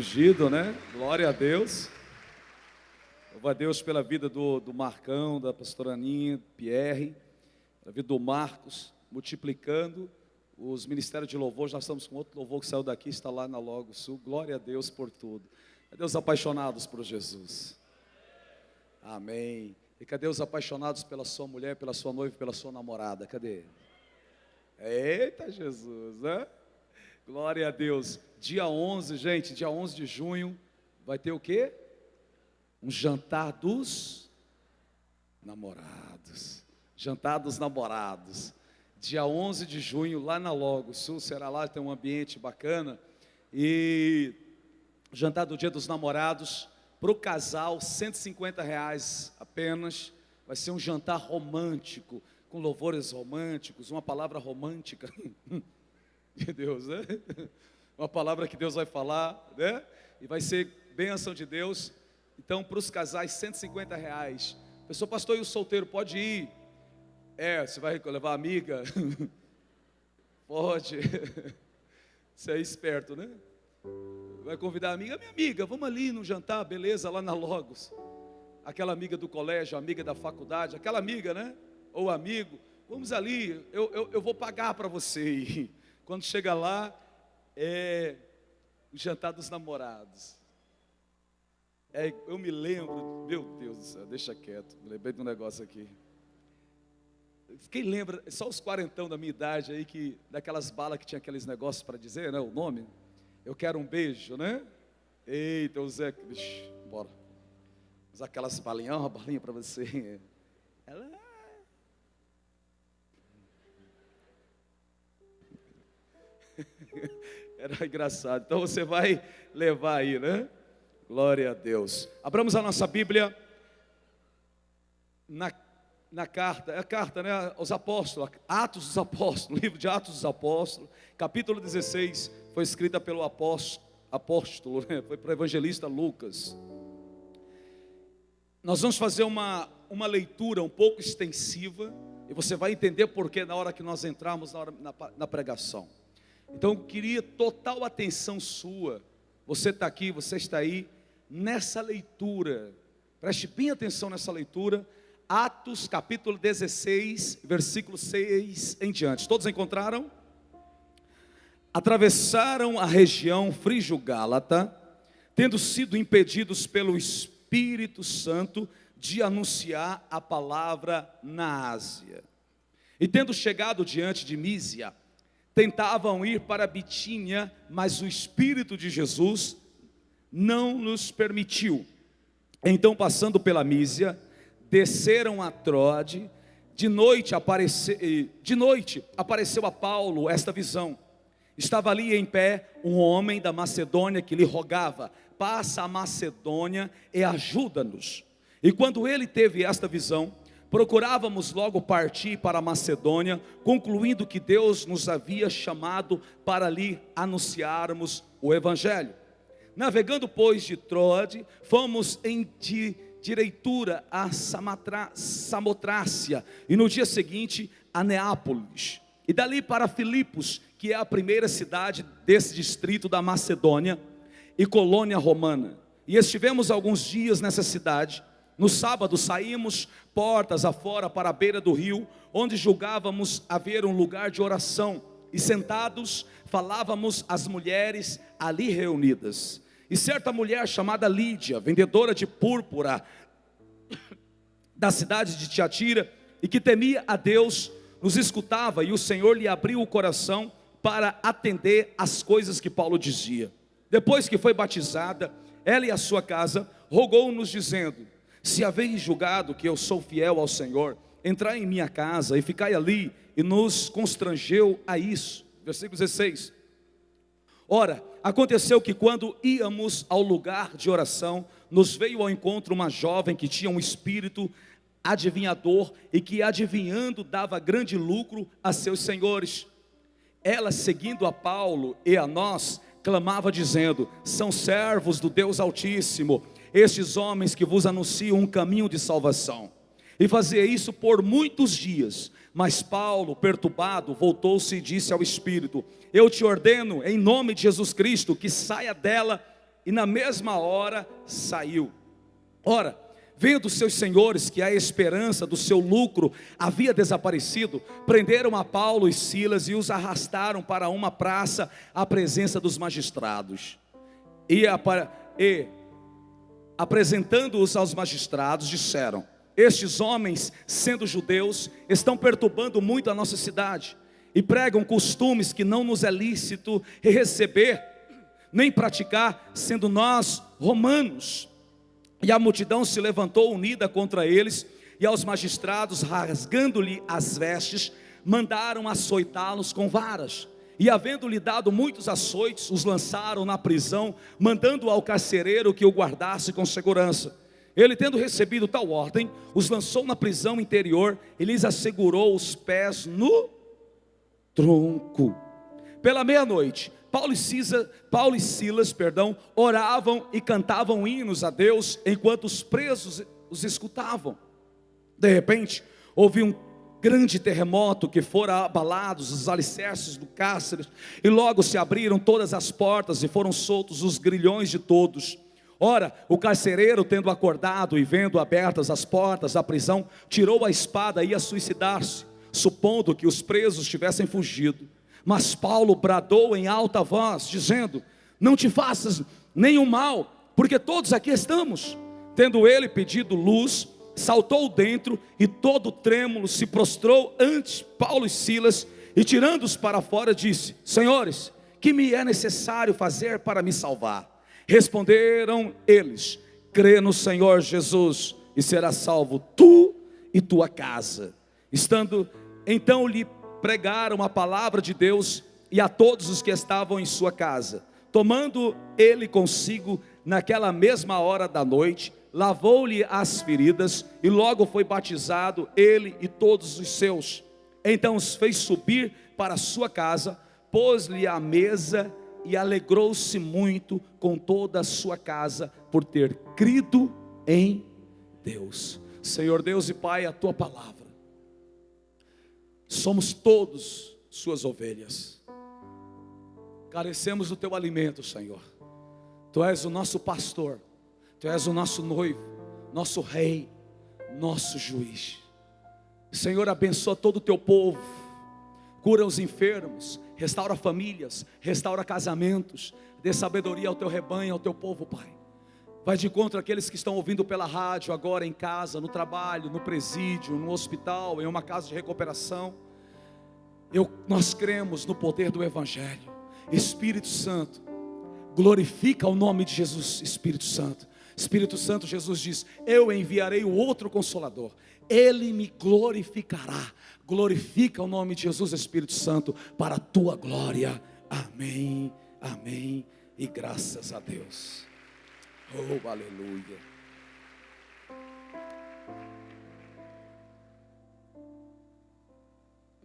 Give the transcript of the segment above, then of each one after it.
Ungido, né? Glória a Deus. Louva a Deus pela vida do Marcão, da pastora Aninha, Pierre, pela vida do Marcos, multiplicando os ministérios de louvor. Nós estamos com outro louvor que saiu daqui, está lá na Logo Sul. Glória a Deus por tudo. Cadê os apaixonados por Jesus? Amém. E cadê os apaixonados pela sua mulher, pela sua noiva, pela sua namorada? Cadê? Eita Jesus, né? Glória a Deus. Dia 11, gente, dia 11 de junho, vai ter o quê? Um jantar dos namorados. Jantar dos namorados. Dia 11 de junho, lá na Logo Sul, será lá, tem um ambiente bacana. E jantar do dia dos namorados, para o casal, R$ 150 apenas. Vai ser um jantar romântico, com louvores românticos, uma palavra romântica de Deus, né? Uma palavra que Deus vai falar, né? E vai ser bênção de Deus. Então, para os casais, R$ 150. Pessoal, pastor, e o solteiro pode ir? Você vai levar a amiga? Pode. Você é esperto, né? Vai convidar a amiga, minha amiga, vamos ali no jantar, beleza, lá na Logos. Aquela amiga do colégio, amiga da faculdade, aquela amiga, né? Ou amigo, vamos ali, eu vou pagar para você ir. Quando chega lá, o jantar dos namorados. Eu me lembro, meu Deus do céu, deixa quieto, me lembrei de um negócio aqui. Quem lembra, só os quarentão da minha idade aí, daquelas balas que tinha aqueles negócios para dizer, né, o nome? Eu quero um beijo, né? Eita, o Zé, bora. Usar aquelas balinhas, uma balinha para você. Ela... Era engraçado. Então você vai levar aí, né? Glória a Deus. Abramos a nossa Bíblia na carta, a carta, né, aos apóstolos, Atos dos Apóstolos, livro de Atos dos Apóstolos, capítulo 16, foi escrita pelo apóstolo, né, foi para o evangelista Lucas. Nós vamos fazer uma leitura um pouco extensiva, e você vai entender porque na hora que nós entrarmos na pregação. Então eu queria total atenção sua, você está aqui, você está aí, nessa leitura, preste bem atenção nessa leitura, Atos capítulo 16, versículo 6 em diante. Todos encontraram? Atravessaram a região frígio-gálata, tendo sido impedidos pelo Espírito Santo de anunciar a palavra na Ásia. E tendo chegado diante de Mísia, tentavam ir para Bitínia, mas o Espírito de Jesus não nos permitiu. Então, passando pela Mísia, desceram a Troade. De noite apareceu a Paulo esta visão. Estava ali em pé um homem da Macedônia que lhe rogava: passa a Macedônia e ajuda-nos. E quando ele teve esta visão, procurávamos logo partir para a Macedônia, concluindo que Deus nos havia chamado para ali anunciarmos o Evangelho. Navegando, pois, de Troade, fomos em direitura a Samotrácia, e no dia seguinte a Neápolis, e dali para Filipos, que é a primeira cidade desse distrito da Macedônia e colônia romana. E estivemos alguns dias nessa cidade. No sábado saímos portas afora para a beira do rio, onde julgávamos haver um lugar de oração, e sentados falávamos às mulheres ali reunidas. E certa mulher chamada Lídia, vendedora de púrpura da cidade de Tiatira, e que temia a Deus, nos escutava, e o Senhor lhe abriu o coração para atender às coisas que Paulo dizia. Depois que foi batizada, ela e a sua casa, rogou-nos dizendo: se haveis julgado que eu sou fiel ao Senhor, entrai em minha casa e ficai ali. E nos constrangeu a isso. Versículo 16. Ora, aconteceu que quando íamos ao lugar de oração, nos veio ao encontro uma jovem que tinha um espírito adivinhador, e que adivinhando dava grande lucro a seus senhores. Ela, seguindo a Paulo e a nós, clamava dizendo: são servos do Deus Altíssimo, estes homens que vos anunciam um caminho de salvação. E fazia isso por muitos dias. Mas Paulo, perturbado, voltou-se e disse ao Espírito: eu te ordeno, em nome de Jesus Cristo, que saia dela e na mesma hora saiu. Ora, vendo seus senhores que a esperança do seu lucro havia desaparecido, prenderam a Paulo e Silas e os arrastaram para uma praça à presença dos magistrados. E apresentando-os aos magistrados, disseram: estes homens, sendo judeus, estão perturbando muito a nossa cidade e pregam costumes que não nos é lícito receber, nem praticar, sendo nós romanos. E a multidão se levantou unida contra eles, e aos magistrados, rasgando-lhe as vestes, mandaram açoitá-los com varas. E havendo-lhe dado muitos açoites, os lançaram na prisão, mandando ao carcereiro que o guardasse com segurança. Ele, tendo recebido tal ordem, os lançou na prisão interior e lhes assegurou os pés no tronco. Pela meia-noite, Paulo e Silas, oravam e cantavam hinos a Deus, enquanto os presos os escutavam. De repente, houve um grande terremoto, que fora abalados os alicerces do cárcere, e logo se abriram todas as portas e foram soltos os grilhões de todos. Ora, o carcereiro, tendo acordado e vendo abertas as portas da prisão, tirou a espada e ia suicidar-se, supondo que os presos tivessem fugido. Mas Paulo bradou em alta voz, dizendo: não te faças nenhum mal, porque todos aqui estamos. Tendo ele pedido luz, saltou dentro e todo trêmulo se prostrou ante Paulo e Silas, e tirando-os para fora disse: senhores, que me é necessário fazer para me salvar? Responderam eles: crê no Senhor Jesus e serás salvo tu e tua casa. Então lhe pregaram a palavra de Deus e a todos os que estavam em sua casa. Tomando ele consigo naquela mesma hora da noite, lavou-lhe as feridas e logo foi batizado ele e todos os seus. Então os fez subir para a sua casa, pôs-lhe a mesa e alegrou-se muito com toda a sua casa por ter crido em Deus. Senhor Deus e Pai, a tua palavra, somos todos suas ovelhas, carecemos do teu alimento, Senhor. Tu és o nosso pastor, tu és o nosso noivo, nosso rei, nosso juiz. Senhor, abençoa todo o teu povo, cura os enfermos, restaura famílias, restaura casamentos, dê sabedoria ao teu rebanho, ao teu povo, Pai. Vai de encontro àqueles que estão ouvindo pela rádio, agora em casa, no trabalho, no presídio, no hospital, em uma casa de recuperação. Nós cremos no poder do Evangelho. Espírito Santo, glorifica o nome de Jesus. Espírito Santo, Espírito Santo, Jesus diz: eu enviarei o outro Consolador, ele me glorificará. Glorifica o nome de Jesus, Espírito Santo, para a tua glória. Amém, amém e graças a Deus. Oh, aleluia.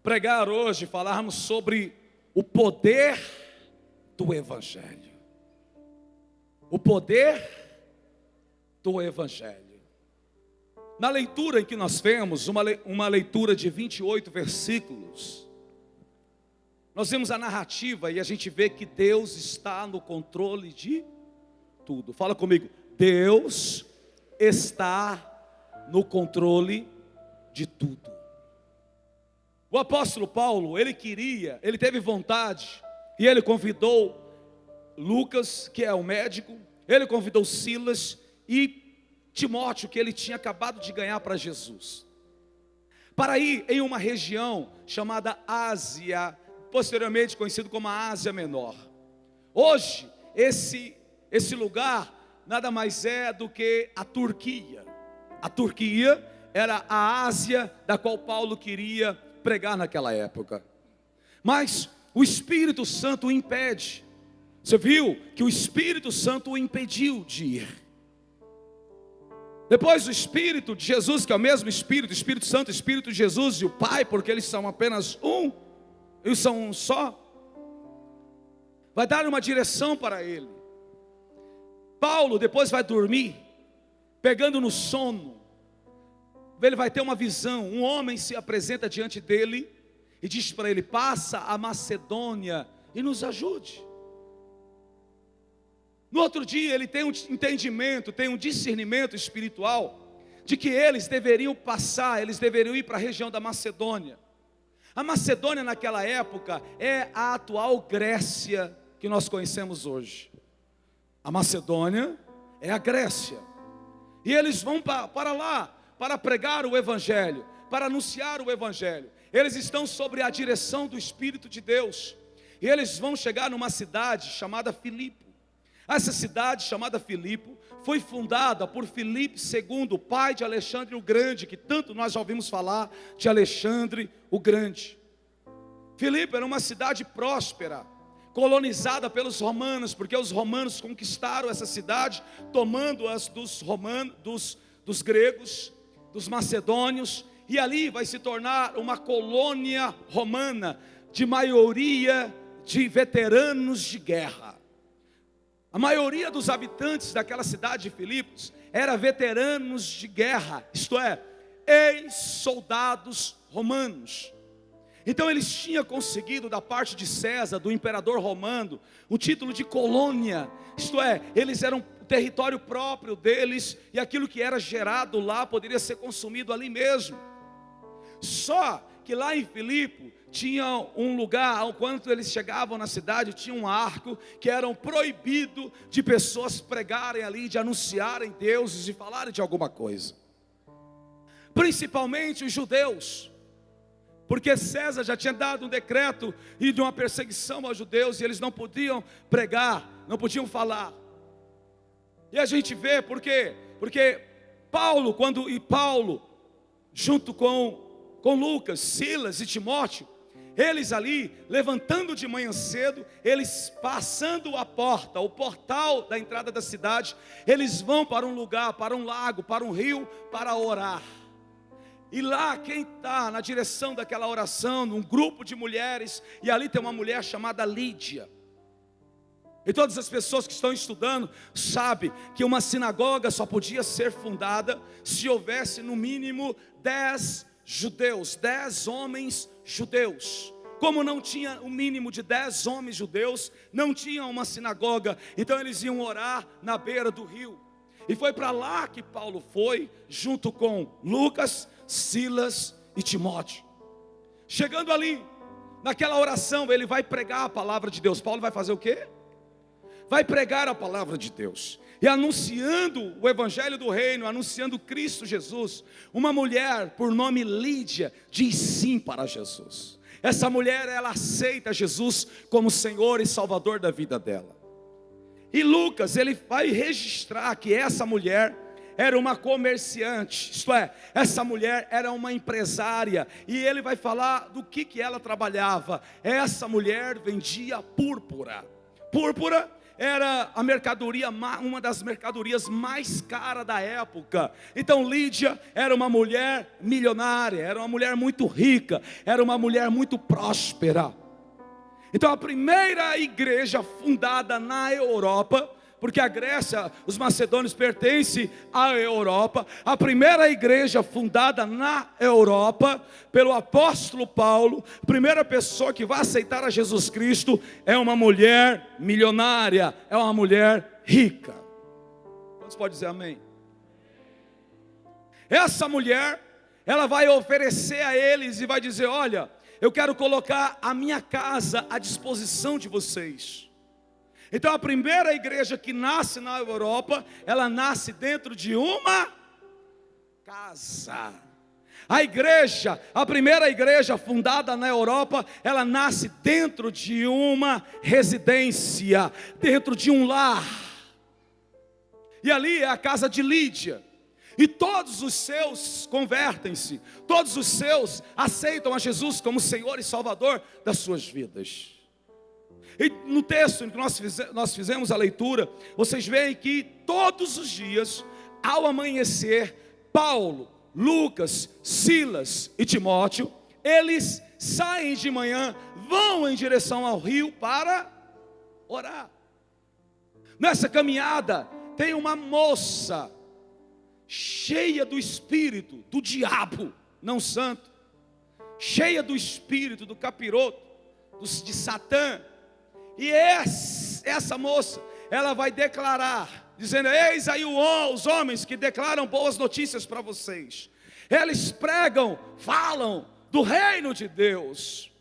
Pregar hoje, falarmos sobre o poder do Evangelho. O poder do Evangelho. Na leitura em que nós vemos, uma leitura de 28 versículos, nós vemos a narrativa e a gente vê que Deus está no controle de tudo. Fala comigo: Deus está no controle de tudo. O apóstolo Paulo, ele teve vontade, e ele convidou Lucas, que é o médico, ele convidou Silas e Timóteo, que ele tinha acabado de ganhar para Jesus, para ir em uma região chamada Ásia, posteriormente conhecido como a Ásia Menor. Hoje, esse lugar nada mais é do que a Turquia. A Turquia era a Ásia da qual Paulo queria pregar naquela época. Mas o Espírito Santo o impede. Você viu que o Espírito Santo o impediu de ir. Depois o Espírito de Jesus, que é o mesmo Espírito, Espírito Santo, Espírito de Jesus e o Pai, porque eles são apenas um, eles são um só, vai dar uma direção para ele. Paulo depois vai dormir, pegando no sono, ele vai ter uma visão, um homem se apresenta diante dele, e diz para ele: passa a Macedônia e nos ajude. No outro dia ele tem um entendimento, tem um discernimento espiritual de que eles deveriam ir para a região da Macedônia. A Macedônia naquela época é a atual Grécia que nós conhecemos hoje. A Macedônia é a Grécia. E eles vão para lá para pregar o Evangelho, para anunciar o Evangelho. Eles estão sob a direção do Espírito de Deus. E eles vão chegar numa cidade chamada Filipe. Essa cidade chamada Filipe foi fundada por Filipe II, pai de Alexandre o Grande, que tanto nós já ouvimos falar de Alexandre o Grande. Filipe era uma cidade próspera, colonizada pelos romanos, porque os romanos conquistaram essa cidade, tomando-as dos gregos, dos macedônios, e ali vai se tornar uma colônia romana, de maioria de veteranos de guerra. A maioria dos habitantes daquela cidade de Filipos era veteranos de guerra, isto é, ex-soldados romanos. Então eles tinham conseguido da parte de César, do imperador romano, o título de colônia, isto é, eles eram o território próprio deles, e aquilo que era gerado lá poderia ser consumido ali mesmo. Só que lá em Filipe tinha um lugar, quando eles chegavam na cidade, tinha um arco que era proibido de pessoas pregarem ali, de anunciarem deuses, de falarem de alguma coisa. Principalmente os judeus, porque César já tinha dado um decreto e de uma perseguição aos judeus, e eles não podiam pregar, não podiam falar. E a gente vê por quê? Porque Paulo, junto com Lucas, Silas e Timóteo, eles ali, levantando de manhã cedo, eles passando a porta, o portal da entrada da cidade, eles vão para um lugar, para um lago, para um rio, para orar. E lá quem está na direção daquela oração, um grupo de mulheres, e ali tem uma mulher chamada Lídia. E todas as pessoas que estão estudando sabem que uma sinagoga só podia ser fundada se houvesse no mínimo 10 judeus, 10 homens judeus. Como não tinha o mínimo de 10 homens judeus, não tinha uma sinagoga, então eles iam orar na beira do rio. E foi para lá que Paulo foi, junto com Lucas, Silas e Timóteo. Chegando ali, naquela oração, ele vai pregar a palavra de Deus. Paulo vai fazer o quê? Vai pregar a palavra de Deus. E anunciando o evangelho do reino, anunciando Cristo Jesus, uma mulher por nome Lídia diz sim para Jesus. Essa mulher, ela aceita Jesus como Senhor e Salvador da vida dela. E Lucas, ele vai registrar que essa mulher era uma comerciante, isto é, essa mulher era uma empresária, e ele vai falar do que ela trabalhava. Essa mulher vendia púrpura. Púrpura era a mercadoria, uma das mercadorias mais caras da época. Então Lídia era uma mulher milionária, era uma mulher muito rica, era uma mulher muito próspera. Então a primeira igreja fundada na Europa, porque a Grécia, os macedônios pertencem à Europa, a primeira igreja fundada na Europa pelo apóstolo Paulo, a primeira pessoa que vai aceitar a Jesus Cristo é uma mulher milionária, é uma mulher rica. Quantos podem dizer amém? Essa mulher, ela vai oferecer a eles e vai dizer: olha, eu quero colocar a minha casa à disposição de vocês. Então a primeira igreja que nasce na Europa, ela nasce dentro de uma casa. A primeira igreja fundada na Europa, ela nasce dentro de uma residência, dentro de um lar. E ali é a casa de Lídia. E todos os seus convertem-se, todos os seus aceitam a Jesus como Senhor e Salvador das suas vidas. E no texto em que nós fizemos a leitura, vocês veem que todos os dias, ao amanhecer, Paulo, Lucas, Silas e Timóteo, eles saem de manhã, vão em direção ao rio para orar. Nessa caminhada, tem uma moça cheia do espírito do diabo, não santo, cheia do espírito do capiroto, de Satã. E essa moça, ela vai declarar, dizendo: eis aí os homens que declaram boas notícias para vocês. Eles pregam, falam do reino de Deus.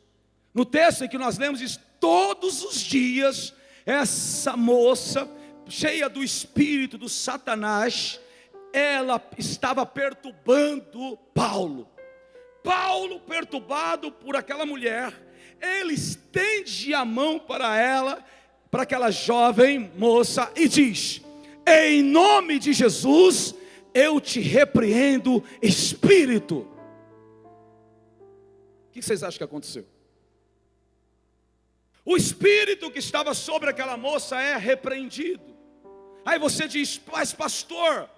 No texto em que nós lemos, diz: todos os dias, essa moça, cheia do espírito do Satanás, ela estava perturbando Paulo. Paulo, perturbado por aquela mulher, ele estende a mão para ela, para aquela jovem moça, e diz: em nome de Jesus, eu te repreendo, espírito. O que vocês acham que aconteceu? O espírito que estava sobre aquela moça é repreendido. Aí você diz: mas pastor,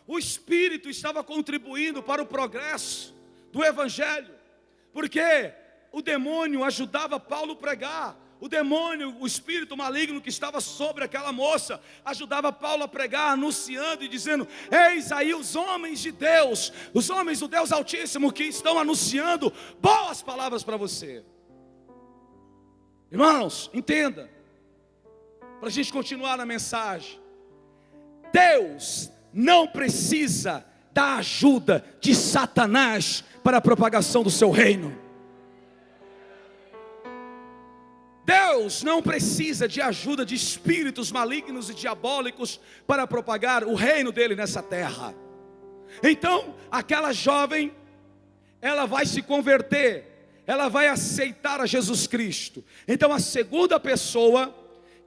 o espírito estava contribuindo para o progresso do evangelho, porque o demônio ajudava Paulo a pregar. O demônio, o espírito maligno que estava sobre aquela moça, ajudava Paulo a pregar, anunciando e dizendo: eis aí os homens de Deus, os homens do Deus Altíssimo, que estão anunciando boas palavras para você. Irmãos, entenda, para a gente continuar na mensagem, Deus não precisa da ajuda de Satanás para a propagação do seu reino. Deus não precisa de ajuda de espíritos malignos e diabólicos para propagar o reino dele nessa terra. Então, aquela jovem, ela vai se converter, ela vai aceitar a Jesus Cristo. Então, a segunda pessoa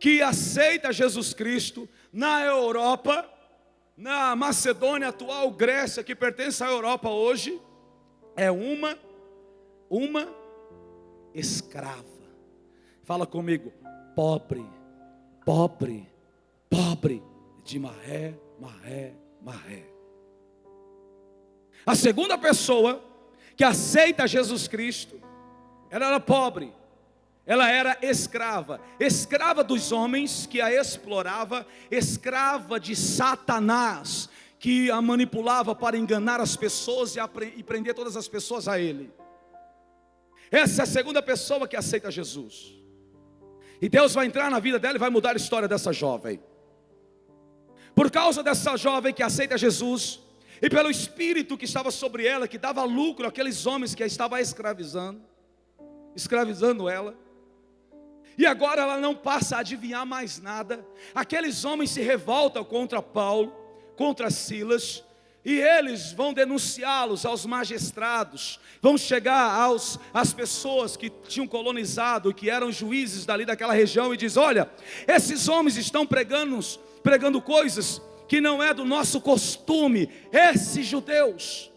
que aceita Jesus Cristo na Europa, na Macedônia, atual Grécia, que pertence à Europa hoje, é uma escrava. Fala comigo: pobre, pobre, pobre de Maré, Maré, Maré. A segunda pessoa que aceita Jesus Cristo, ela era pobre, ela era escrava, escrava dos homens que a exploravam, escrava de Satanás, que a manipulava para enganar as pessoas e prender todas as pessoas a ele. Essa é a segunda pessoa que aceita Jesus. E Deus vai entrar na vida dela e vai mudar a história dessa jovem. Por causa dessa jovem que aceita Jesus, e pelo espírito que estava sobre ela, que dava lucro àqueles homens que a estavam escravizando ela. E agora ela não passa a adivinhar mais nada. Aqueles homens se revoltam contra Paulo, contra Silas, e eles vão denunciá-los aos magistrados, vão chegar às pessoas que tinham colonizado, que eram juízes dali daquela região, e diz: olha, esses homens estão pregando coisas que não é do nosso costume. Esses judeus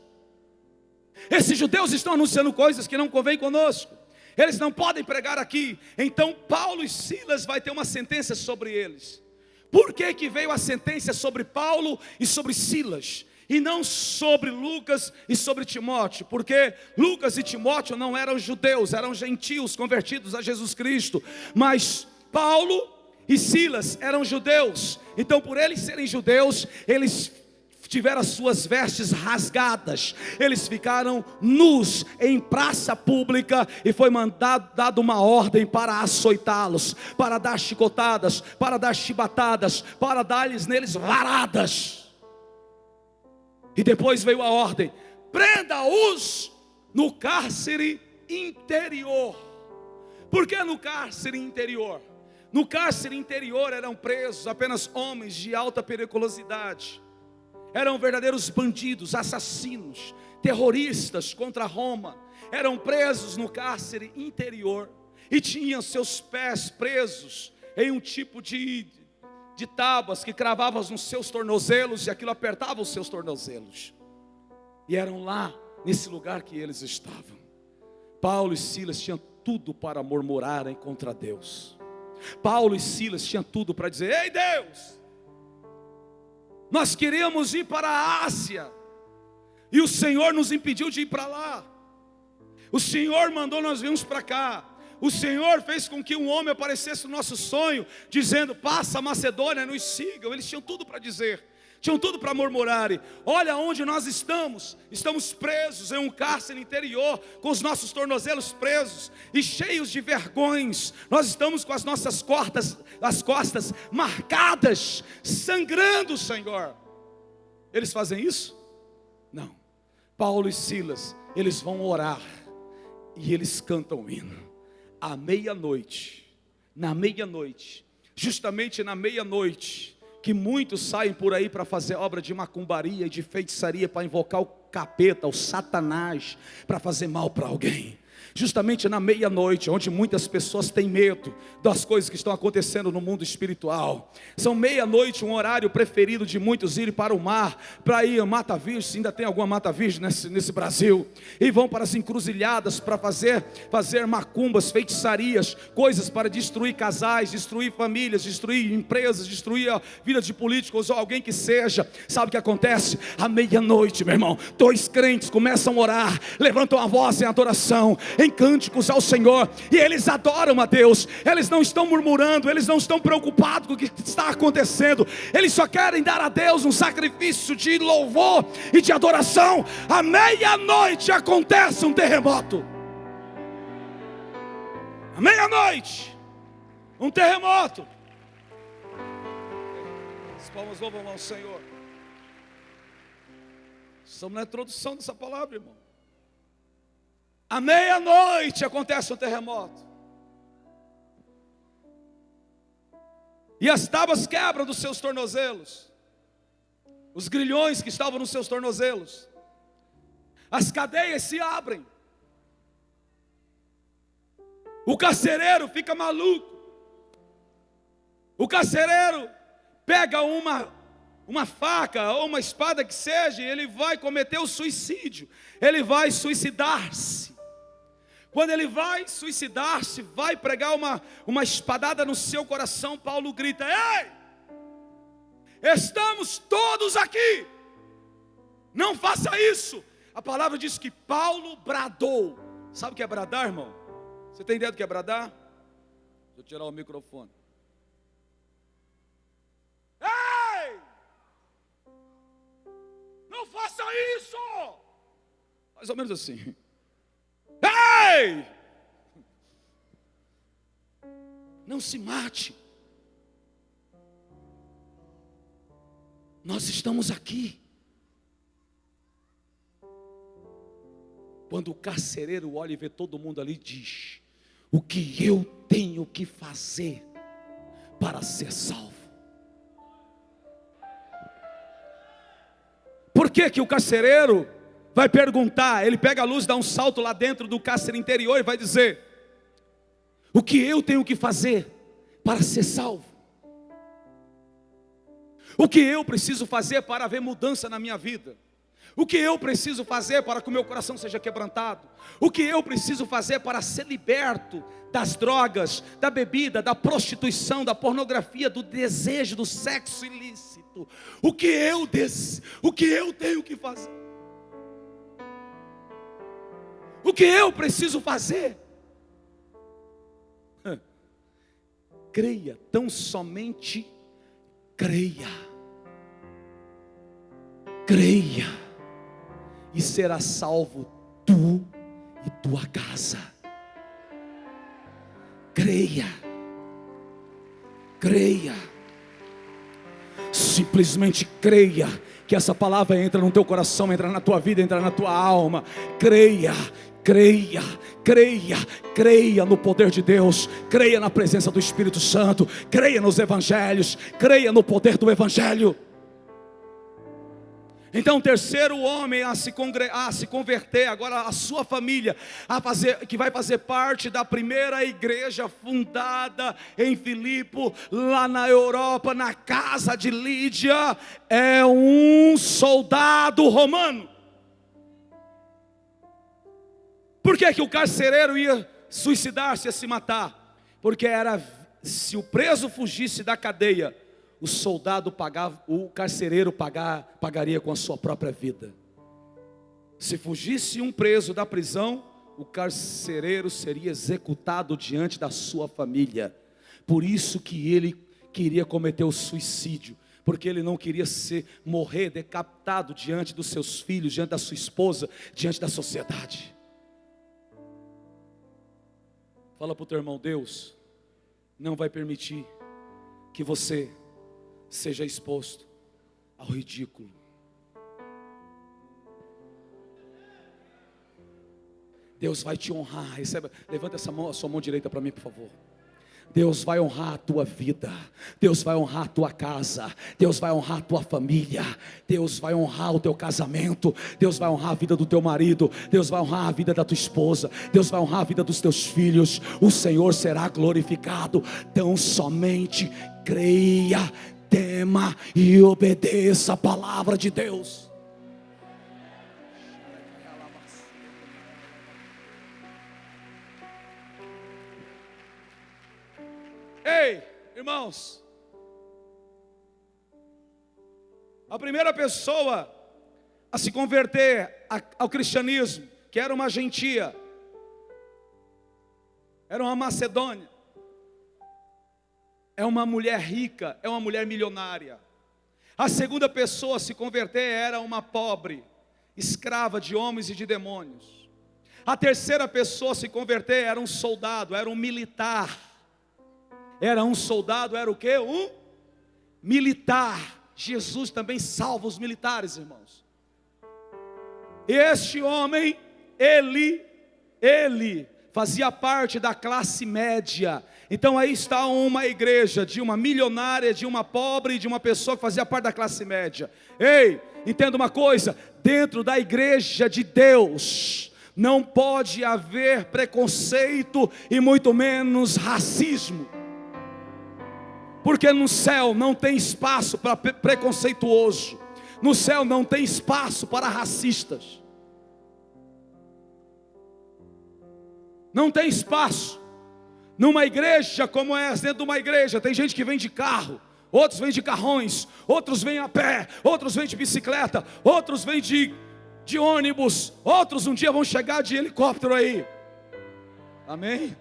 estão anunciando coisas que não convém conosco, eles não podem pregar aqui. Então Paulo e Silas vai ter uma sentença sobre eles. Por que veio a sentença sobre Paulo e sobre Silas, e não sobre Lucas e sobre Timóteo? Porque Lucas e Timóteo não eram judeus, eram gentios convertidos a Jesus Cristo. Mas Paulo e Silas eram judeus. Então, por eles serem judeus, eles tiveram as suas vestes rasgadas, eles ficaram nus em praça pública, e foi dado uma ordem para açoitá-los, para dar chicotadas, para dar chibatadas, para dar-lhes neles varadas. E depois veio a ordem: prenda-os no cárcere interior. Por que no cárcere interior? No cárcere interior eram presos apenas homens de alta periculosidade. Eram verdadeiros bandidos, assassinos, terroristas contra Roma. Eram presos no cárcere interior e tinham seus pés presos em um tipo de tábuas que cravavam nos seus tornozelos, e aquilo apertava os seus tornozelos. E eram lá, nesse lugar que eles estavam. Paulo e Silas tinham tudo para murmurarem contra Deus. Paulo e Silas tinham tudo para dizer: ei Deus, nós queríamos ir para a Ásia, e o Senhor nos impediu de ir para lá. O Senhor mandou nós virmos para cá. O Senhor fez com que um homem aparecesse no nosso sonho, dizendo: passa a Macedônia, nos sigam. Eles tinham tudo para dizer. Tinham tudo para murmurarem. Olha onde nós estamos. Estamos presos em um cárcere interior, com os nossos tornozelos presos e cheios de vergões. Nós estamos com as nossas costas marcadas, sangrando, Senhor. Eles fazem isso? Não. Paulo e Silas, eles vão orar e eles cantam o hino. À meia-noite, justamente na meia-noite, que muitos saem por aí para fazer obra de macumbaria e de feitiçaria, para invocar o capeta, o Satanás, para fazer mal para alguém. Justamente na meia-noite, onde muitas pessoas têm medo das coisas que estão acontecendo no mundo espiritual. São meia-noite, um horário preferido de muitos irem para o mar, para ir a Mata Virgem, se ainda tem alguma Mata Virgem nesse Brasil, e vão para as encruzilhadas para fazer macumbas, feitiçarias, coisas para destruir casais, destruir famílias, destruir empresas, destruir a vida de políticos ou alguém que seja. Sabe o que acontece? À meia-noite, meu irmão, 2 crentes começam a orar, levantam a voz em adoração, em cânticos ao Senhor, e eles adoram a Deus. Eles não estão murmurando, eles não estão preocupados com o que está acontecendo, eles só querem dar a Deus um sacrifício de louvor e de adoração. À meia-noite acontece um terremoto. À meia-noite, um terremoto. As palmas louvam ao Senhor. Estamos na introdução dessa palavra, irmão. À meia-noite acontece um terremoto. E as tábuas quebram dos seus tornozelos. Os grilhões que estavam nos seus tornozelos. As cadeias se abrem. O carcereiro fica maluco. O carcereiro pega uma faca ou uma espada que seja, e ele vai cometer o suicídio. Ele vai suicidar-se. Quando ele vai suicidar-se, vai pregar uma espadada no seu coração, Paulo grita: ei, estamos todos aqui, não faça isso. A palavra diz que Paulo bradou. Sabe o que é bradar, irmão? Você tem ideia do que é bradar? Deixa eu tirar o microfone. Ei, não faça isso. Mais ou menos assim. Ei! Não se mate. Nós estamos aqui. Quando o carcereiro olha e vê todo mundo ali, diz: o que eu tenho que fazer para ser salvo? Por que o carcereiro vai perguntar? Ele pega a luz, dá um salto lá dentro do cárcere interior e vai dizer: o que eu tenho que fazer para ser salvo? O que eu preciso fazer para haver mudança na minha vida? O que eu preciso fazer para que o meu coração seja quebrantado? O que eu preciso fazer para ser liberto das drogas, da bebida, da prostituição, da pornografia, do desejo, do sexo ilícito? O que eu tenho que fazer? O que eu preciso fazer? Creia, tão somente creia. Creia, e será salvo tu e tua casa. Creia, creia, simplesmente creia, que essa palavra entra no teu coração, entra na tua vida, entra na tua alma. Creia, creia, creia, creia no poder de Deus, creia na presença do Espírito Santo, creia nos evangelhos, creia no poder do evangelho. Então o terceiro homem a se converter, agora a sua família, que vai fazer parte da primeira igreja fundada em Filipe, lá na Europa, na casa de Lídia, é um soldado romano. Por que o carcereiro ia suicidar-se, ia se matar? Porque se o preso fugisse da cadeia, o soldado pagava, o carcereiro pagaria com a sua própria vida. Se fugisse um preso da prisão, o carcereiro seria executado diante da sua família. Por isso que ele queria cometer o suicídio, porque ele não queria morrer decapitado diante dos seus filhos, diante da sua esposa, diante da sociedade. Fala para o teu irmão: Deus não vai permitir que você seja exposto ao ridículo. Deus vai te honrar. Receba, levanta a sua mão direita para mim, por favor. Deus vai honrar a tua vida, Deus vai honrar a tua casa, Deus vai honrar a tua família, Deus vai honrar o teu casamento, Deus vai honrar a vida do teu marido, Deus vai honrar a vida da tua esposa, Deus vai honrar a vida dos teus filhos. O Senhor será glorificado. Tão somente creia, tema e obedeça a palavra de Deus. Ei, irmãos, a primeira pessoa a se converter ao cristianismo, que era uma gentia, era uma macedônia, é uma mulher rica, é uma mulher milionária. A segunda pessoa a se converter era uma pobre, escrava de homens e de demônios. A terceira pessoa a se converter era um soldado, era um militar. Era um soldado, era o quê? Um militar. Jesus também salva os militares, irmãos. Este homem, ele fazia parte da classe média. Então aí está uma igreja de uma milionária, de uma pobre, de uma pessoa que fazia parte da classe média. Ei, entenda uma coisa: dentro da igreja de Deus não pode haver preconceito e muito menos racismo. Porque no céu não tem espaço para preconceituoso. No céu não tem espaço para racistas. Não tem espaço. Numa igreja como essa, dentro de uma igreja, tem gente que vem de carro, outros vêm de carrões, outros vêm a pé, outros vêm de bicicleta, outros vêm de ônibus, outros um dia vão chegar de helicóptero aí. Amém?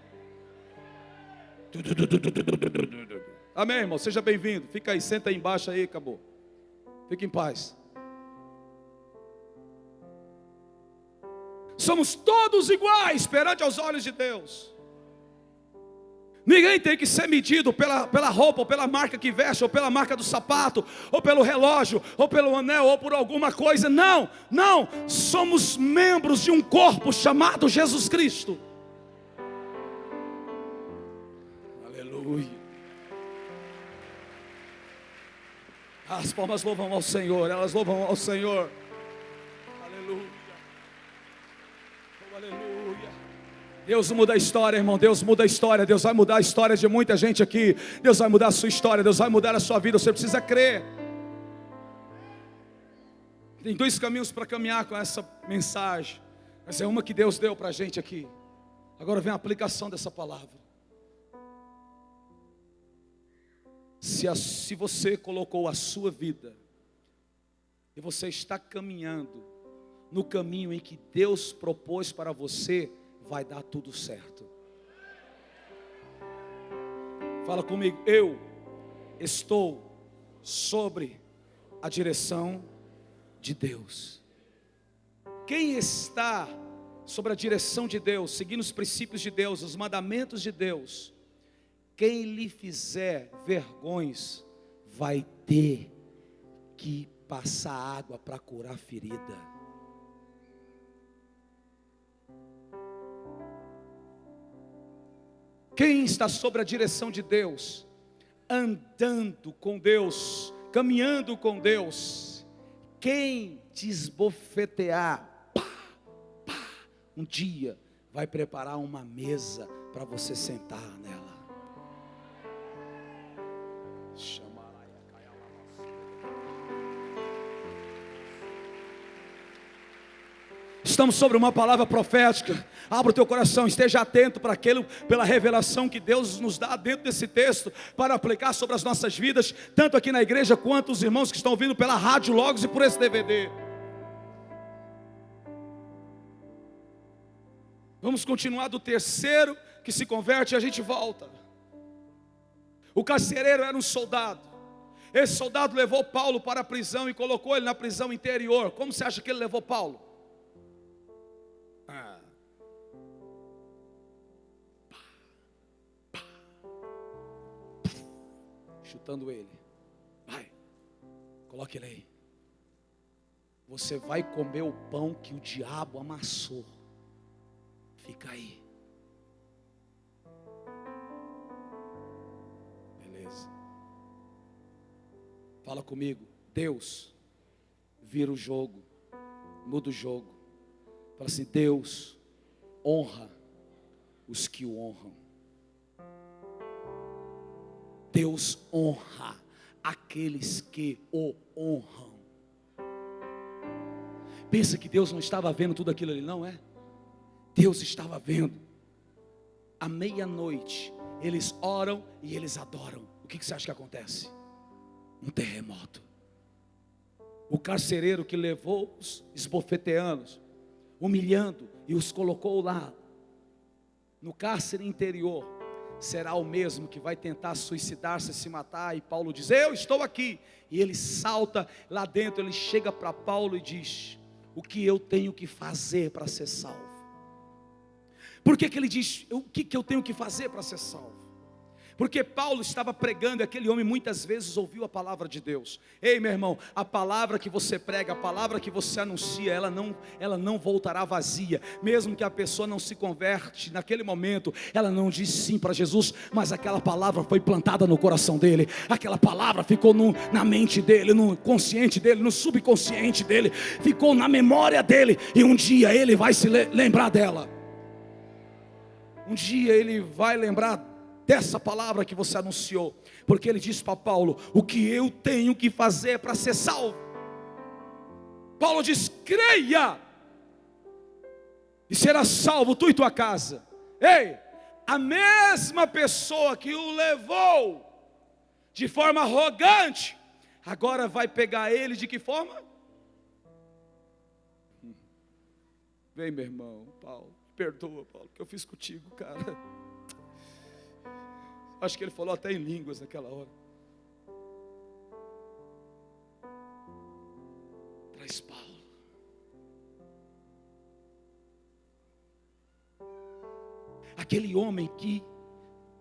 Amém, irmão, seja bem-vindo. Fica aí, senta aí embaixo aí, acabou. Fique em paz. Somos todos iguais perante aos olhos de Deus. Ninguém tem que ser medido pela roupa, ou pela marca que veste, ou pela marca do sapato, ou pelo relógio, ou pelo anel, ou por alguma coisa. Não, não, somos membros de um corpo chamado Jesus Cristo. Aleluia. As palmas louvam ao Senhor, elas louvam ao Senhor. Aleluia. Oh, aleluia. Deus muda a história, irmão. Deus muda a história. Deus vai mudar a história de muita gente aqui. Deus vai mudar a sua história. Deus vai mudar a sua vida. Você precisa crer. Tem dois caminhos para caminhar com essa mensagem. Mas é uma que Deus deu para a gente aqui. Agora vem a aplicação dessa palavra. Se você colocou a sua vida e você está caminhando no caminho em que Deus propôs para você, vai dar tudo certo. Fala comigo: eu estou sobre a direção de Deus. Quem está sobre a direção de Deus, seguindo os princípios de Deus, os mandamentos de Deus, quem lhe fizer vergões vai ter que passar água para curar a ferida. Quem está sobre a direção de Deus, andando com Deus, caminhando com Deus, quem te esbofetear, um dia vai preparar uma mesa para você sentar nela. Estamos sobre uma palavra profética. Abra o teu coração, esteja atento para pela revelação que Deus nos dá dentro desse texto, para aplicar sobre as nossas vidas, tanto aqui na igreja, quanto os irmãos que estão ouvindo pela rádio Logos e por esse DVD. Vamos continuar do terceiro que se converte e a gente volta. O carcereiro era um soldado. esse soldado levou Paulo para a prisão e colocou ele na prisão interior. Como você acha que ele levou Paulo? Chutando ele. Vai, coloque ele aí. Você vai comer o pão que o diabo amassou. Fica aí. Beleza. Fala comigo. Deus vira o jogo, muda o jogo. Fala assim: Deus honra os que o honram. Deus honra aqueles que o honram. Pensa que Deus não estava vendo tudo aquilo ali, não é? Deus estava vendo. À meia-noite, eles oram e eles adoram. O que você acha que acontece? Um terremoto. O carcereiro que levou os esbofeteanos, humilhando e os colocou lá no cárcere interior, será o mesmo que vai tentar suicidar-se, se matar. E Paulo diz: eu estou aqui. E ele salta lá dentro, ele chega para Paulo e diz: o que eu tenho que fazer para ser salvo? Por que ele diz, o que eu tenho que fazer para ser salvo? Porque Paulo estava pregando, e aquele homem muitas vezes ouviu a palavra de Deus. Ei, meu irmão, a palavra que você prega, a palavra que você anuncia, ela não voltará vazia. Mesmo que a pessoa não se converte naquele momento, ela não diz sim para Jesus, mas aquela palavra foi plantada no coração dele. Aquela palavra ficou na mente dele, no consciente dele, no subconsciente dele, ficou na memória dele. E um dia ele vai se lembrar dela. Um dia ele vai lembrar dessa palavra que você anunciou, porque ele disse para Paulo: o que eu tenho que fazer para ser salvo? Paulo diz: creia, e será salvo tu e tua casa. Ei, a mesma pessoa que o levou de forma arrogante, agora vai pegar ele de que forma? Vem, meu irmão, Paulo, perdoa, Paulo, o que eu fiz contigo, cara. Acho que ele falou até em línguas naquela hora. Traz Paulo. Aquele homem que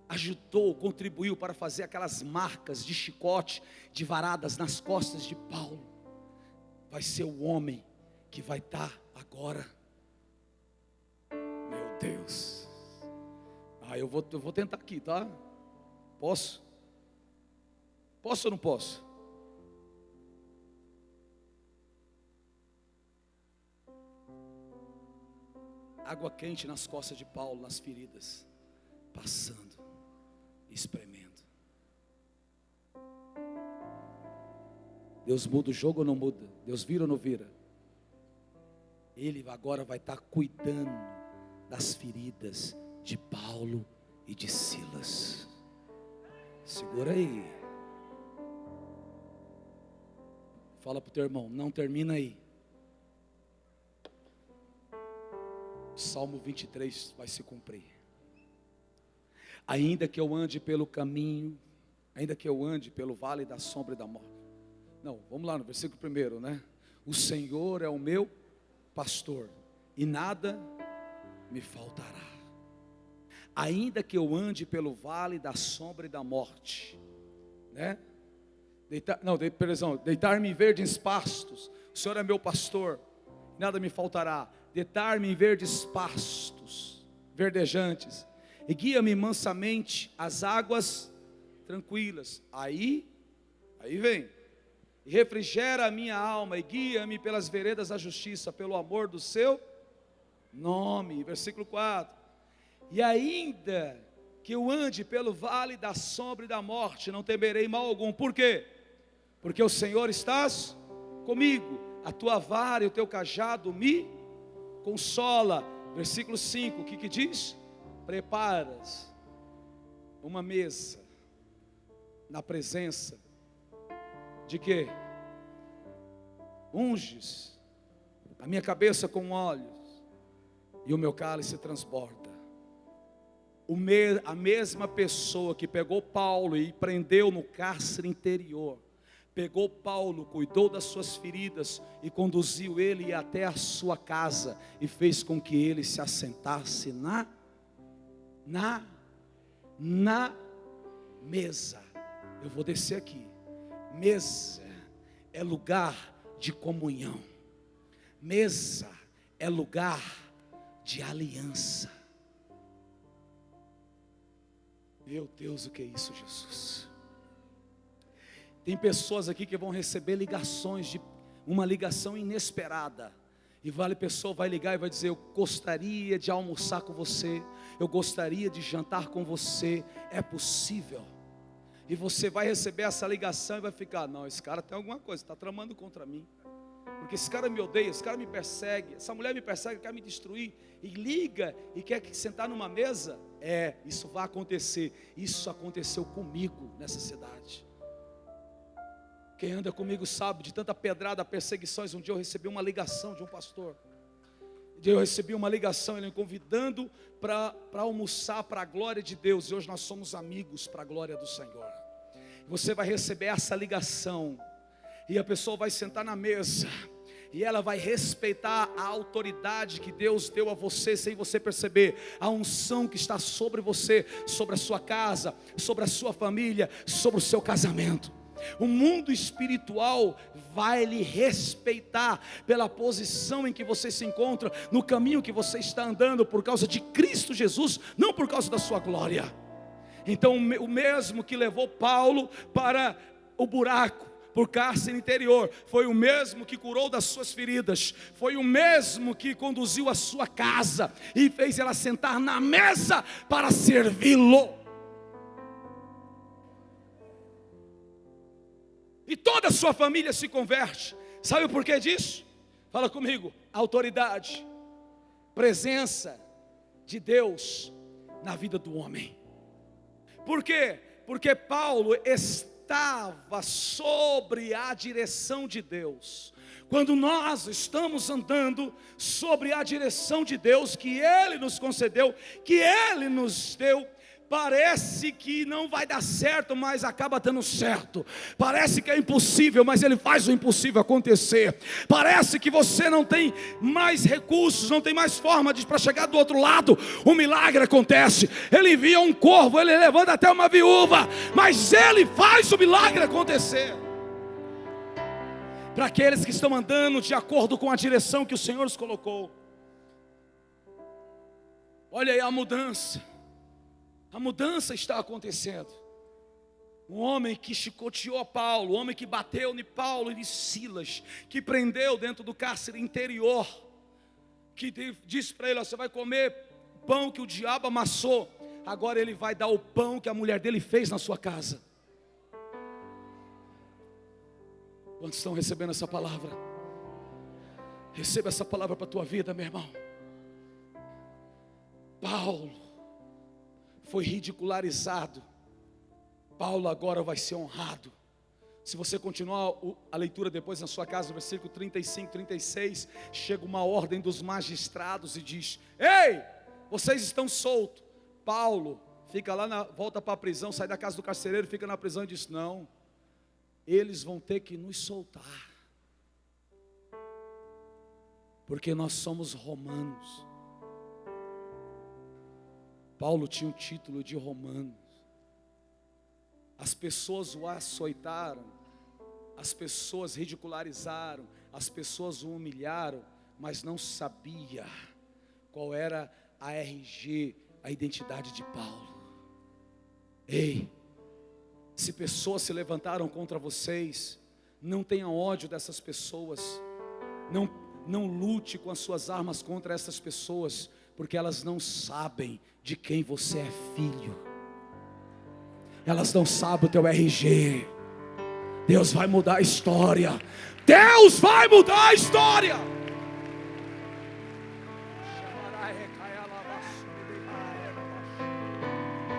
ajudou, contribuiu para fazer aquelas marcas de chicote, de varadas nas costas de Paulo, vai ser o homem que vai estar agora. Meu Deus. Eu vou tentar aqui, tá? Posso? Posso ou não posso? Água quente nas costas de Paulo, nas feridas, passando, espremendo. Deus muda o jogo ou não muda? Deus vira ou não vira? Ele agora vai estar cuidando das feridas de Paulo e de Silas. Segura aí. Fala para o teu irmão: não termina aí. O Salmo 23 vai se cumprir. Ainda que eu ande pelo caminho, ainda que eu ande pelo vale da sombra e da morte. Não, vamos lá no versículo 1, né? O Senhor é o meu pastor, e nada me faltará. Ainda que eu ande pelo vale da sombra e da morte, né? Deitar-me em verdes pastos. O Senhor é meu pastor, nada me faltará. Deitar-me em verdes pastos, verdejantes, e guia-me mansamente às águas tranquilas. Aí vem. E refrigera a minha alma, e guia-me pelas veredas da justiça, pelo amor do seu nome. Versículo 4. E ainda que eu ande pelo vale da sombra e da morte, não temerei mal algum. Por quê? Porque o Senhor estás comigo, a tua vara e o teu cajado me consola. Versículo 5, o que diz? Preparas uma mesa na presença de quê? Unges a minha cabeça com óleos, e o meu cálice transborda. A mesma pessoa que pegou Paulo e prendeu no cárcere interior, pegou Paulo, cuidou das suas feridas e conduziu ele até a sua casa e fez com que ele se assentasse na mesa. Eu vou descer aqui. Mesa é lugar de comunhão. Mesa é lugar de aliança. Meu Deus, o que é isso, Jesus? Tem pessoas aqui que vão receber ligações, uma ligação inesperada. E a pessoa vai ligar e vai dizer: eu gostaria de almoçar com você, eu gostaria de jantar com você, é possível? E você vai receber essa ligação e vai ficar: não, esse cara tem alguma coisa, está tramando contra mim. Porque esse cara me odeia, esse cara me persegue, essa mulher me persegue, quer me destruir. E liga e quer sentar numa mesa. Isso vai acontecer. Isso aconteceu comigo nessa cidade. Quem anda comigo sabe de tanta pedrada, perseguições. Um dia eu recebi uma ligação de um pastor. Um dia eu recebi uma ligação, ele me convidando para almoçar para a glória de Deus. E hoje nós somos amigos para a glória do Senhor. Você vai receber essa ligação. E a pessoa vai sentar na mesa. E ela vai respeitar a autoridade que Deus deu a você, sem você perceber. A unção que está sobre você, sobre a sua casa, sobre a sua família, sobre o seu casamento. O mundo espiritual vai lhe respeitar pela posição em que você se encontra, no caminho que você está andando, por causa de Cristo Jesus, não por causa da sua glória. Então o mesmo que levou Paulo para o buraco, por cárcere interior, foi o mesmo que curou das suas feridas, foi o mesmo que conduziu a sua casa e fez ela sentar na mesa para servi-lo. E toda a sua família se converte. Sabe o porquê disso? Fala comigo: autoridade, presença de Deus na vida do homem. Por quê? Porque Paulo estava sobre a direção de Deus. Quando nós estamos andando sobre a direção de Deus, que Ele nos concedeu, que Ele nos deu, parece que não vai dar certo, mas acaba dando certo. Parece que é impossível, mas Ele faz o impossível acontecer. Parece que você não tem mais recursos, não tem mais forma para chegar do outro lado. Um milagre acontece. Ele envia um corvo, Ele levanta até uma viúva, mas Ele faz o milagre acontecer. Para aqueles que estão andando de acordo com a direção que o Senhor os colocou. Olha aí a mudança. A mudança está acontecendo. Um homem que chicoteou Paulo, um homem que bateu em Paulo e em Silas, que prendeu dentro do cárcere interior, que disse para ele: você vai comer pão que o diabo amassou, agora ele vai dar o pão que a mulher dele fez na sua casa. Quantos estão recebendo essa palavra? Receba essa palavra para a tua vida, meu irmão. Paulo foi ridicularizado. Paulo agora vai ser honrado. Se você continuar a leitura depois na sua casa, no versículo 35, 36, chega uma ordem dos magistrados e diz: ei, vocês estão soltos. Paulo fica lá, volta para a prisão, sai da casa do carcereiro, fica na prisão e diz: não, eles vão ter que nos soltar, porque nós somos romanos. Paulo tinha o título de romano. As pessoas o açoitaram, as pessoas ridicularizaram, as pessoas o humilharam, mas não sabia qual era a RG, a identidade de Paulo. Ei, se pessoas se levantaram contra vocês, não tenha ódio dessas pessoas, não lute com as suas armas contra essas pessoas, porque elas não sabem de quem você é filho. Elas não sabem o teu RG. Deus vai mudar a história. Deus vai mudar a história.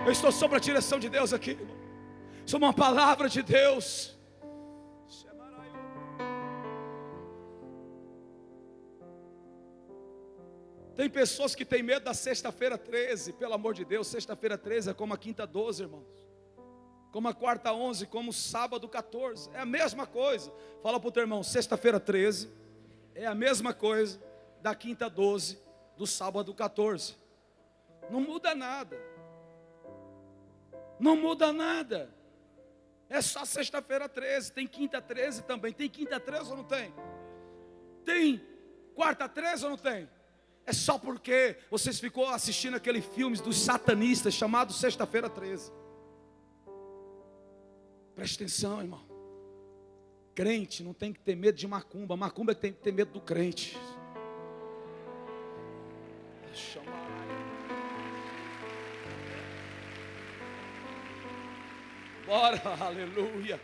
Eu estou sob a direção de Deus aqui. Sob uma palavra de Deus. Tem pessoas que têm medo da sexta-feira 13, pelo amor de Deus. Sexta-feira 13 é como a quinta 12, irmãos. como a quarta 11, como o sábado 14, é a mesma coisa. Fala para o teu irmão, sexta-feira 13, é a mesma coisa da quinta 12, do sábado 14. Não muda nada. Não muda nada. É só sexta-feira 13, tem quinta 13 também. Tem quinta 13 ou não tem? Tem quarta 13 ou não tem? É só porque vocês ficou assistindo aquele filme dos satanistas chamado Sexta-feira 13. Preste atenção, irmão. Crente não tem que ter medo de macumba. Macumba é que tem que ter medo do crente. Bora, aleluia.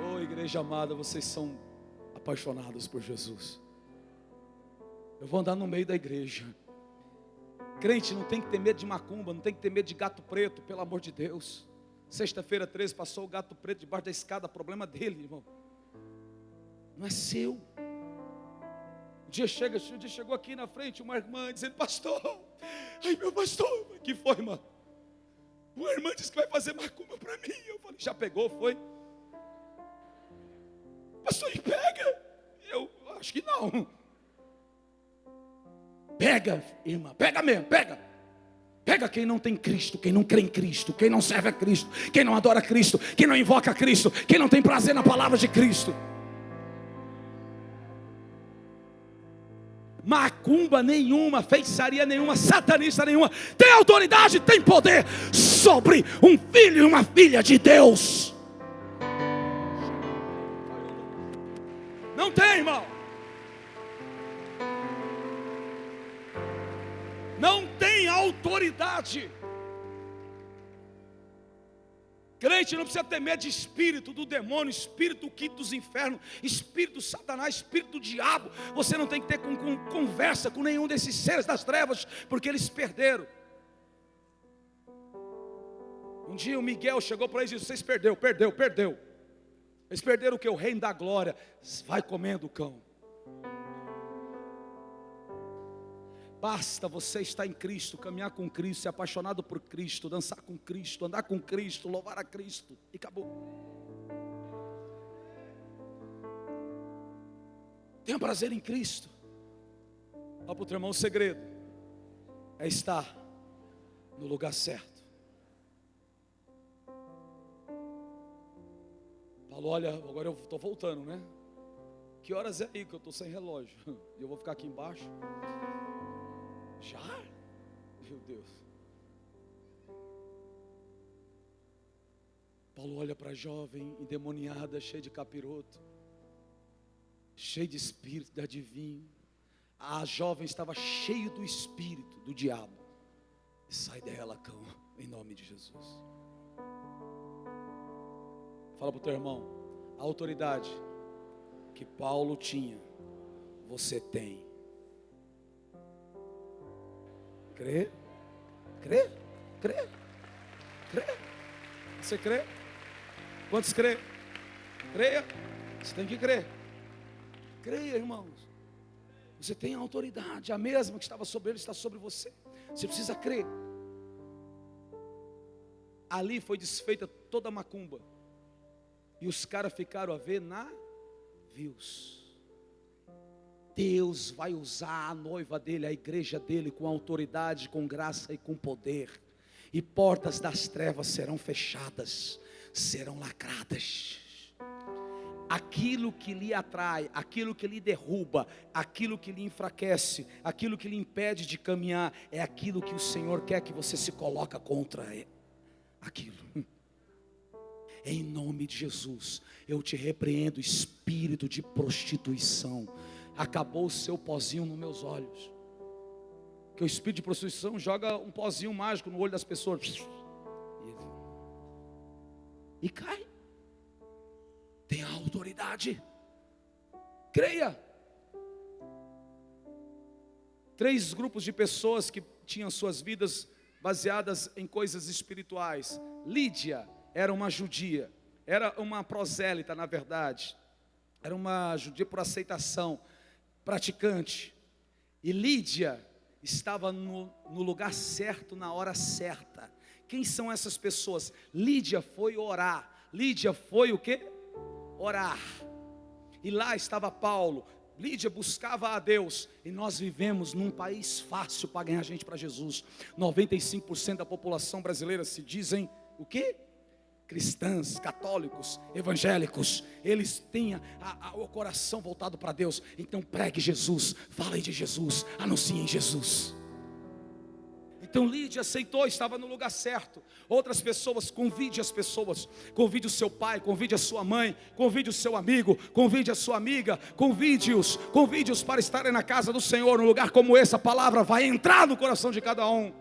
Oh, igreja amada, vocês são apaixonados por Jesus. Eu vou andar no meio da igreja. Crente não tem que ter medo de macumba, não tem que ter medo de gato preto, pelo amor de Deus. Sexta-feira 13 passou o gato preto debaixo da escada, problema dele, irmão. Não é seu. Um dia chegou aqui na frente uma irmã dizendo, pastor, ai meu pastor, que foi, irmã? Uma irmã disse que vai fazer macumba para mim. Eu falei, já pegou, foi? Pastor, e pega? Eu acho que não. Pega, irmã, pega mesmo, pega. Pega quem não tem Cristo, quem não crê em Cristo, quem não serve a Cristo, quem não adora Cristo, quem não invoca Cristo, quem não tem prazer na palavra de Cristo. Macumba nenhuma, feitiçaria nenhuma, satanista nenhuma tem autoridade, tem poder sobre um filho e uma filha de Deus. Não tem, irmão. Não tem autoridade. Crente não precisa ter medo de espírito do demônio, espírito do quinto dos infernos, espírito do Satanás, espírito do diabo. Você não tem que ter conversa com nenhum desses seres das trevas, porque eles perderam. Um dia o Miguel chegou para eles e disse, vocês perdeu. Eles perderam o que? O reino da glória. Vai comendo o cão. Basta você estar em Cristo, caminhar com Cristo, ser apaixonado por Cristo, dançar com Cristo, andar com Cristo, louvar a Cristo, e acabou. Tenha prazer em Cristo. Fala para o teu irmão, o segredo é estar no lugar certo. Paulo, olha, agora eu estou voltando, né? Que horas é aí que eu estou sem relógio? E eu vou ficar aqui embaixo. Já? Meu Deus. Paulo olha para a jovem endemoniada, cheia de capiroto, cheia de espírito, de adivinho. A jovem estava cheia do espírito do diabo. Sai dela, cão, em nome de Jesus. Fala para o teu irmão, a autoridade que Paulo tinha, você tem. Crê? Crê? Crê? Crê? Você crê? Quantos crê? Creia. Você tem que crer. Creia, irmãos. Você tem a autoridade, a mesma que estava sobre ele está sobre você. Você precisa crer. Ali foi desfeita toda a macumba. E os caras ficaram a ver navios. Deus vai usar a noiva dele, a igreja dele, com autoridade, com graça e com poder. E portas das trevas serão fechadas, serão lacradas. Aquilo que lhe atrai, aquilo que lhe derruba, aquilo que lhe enfraquece, aquilo que lhe impede de caminhar, é aquilo que o Senhor quer que você se coloque contra aquilo. Em nome de Jesus, eu te repreendo, espírito de prostituição. Acabou o seu pozinho nos meus olhos. Que o espírito de prostituição joga um pozinho mágico no olho das pessoas. E cai. Tem a autoridade. Creia. 3 grupos de pessoas que tinham suas vidas baseadas em coisas espirituais. Lídia era uma judia. Era uma prosélita, na verdade. Era uma judia por aceitação, praticante. E Lídia estava no lugar certo, na hora certa. Quem são essas pessoas? Lídia foi orar. Lídia foi o quê? Orar. E lá estava Paulo. Lídia buscava a Deus. E nós vivemos num país fácil para ganhar gente para Jesus. 95% da população brasileira se dizem o quê? Cristãs, católicos, evangélicos. Eles têm o coração voltado para Deus. Então pregue Jesus, fale de Jesus, anuncie Jesus. Então Lídia aceitou, estava no lugar certo. Outras pessoas, convide as pessoas. Convide o seu pai, convide a sua mãe, convide o seu amigo, convide a sua amiga, convide-os para estarem na casa do Senhor. Num lugar como esse, a palavra vai entrar no coração de cada um.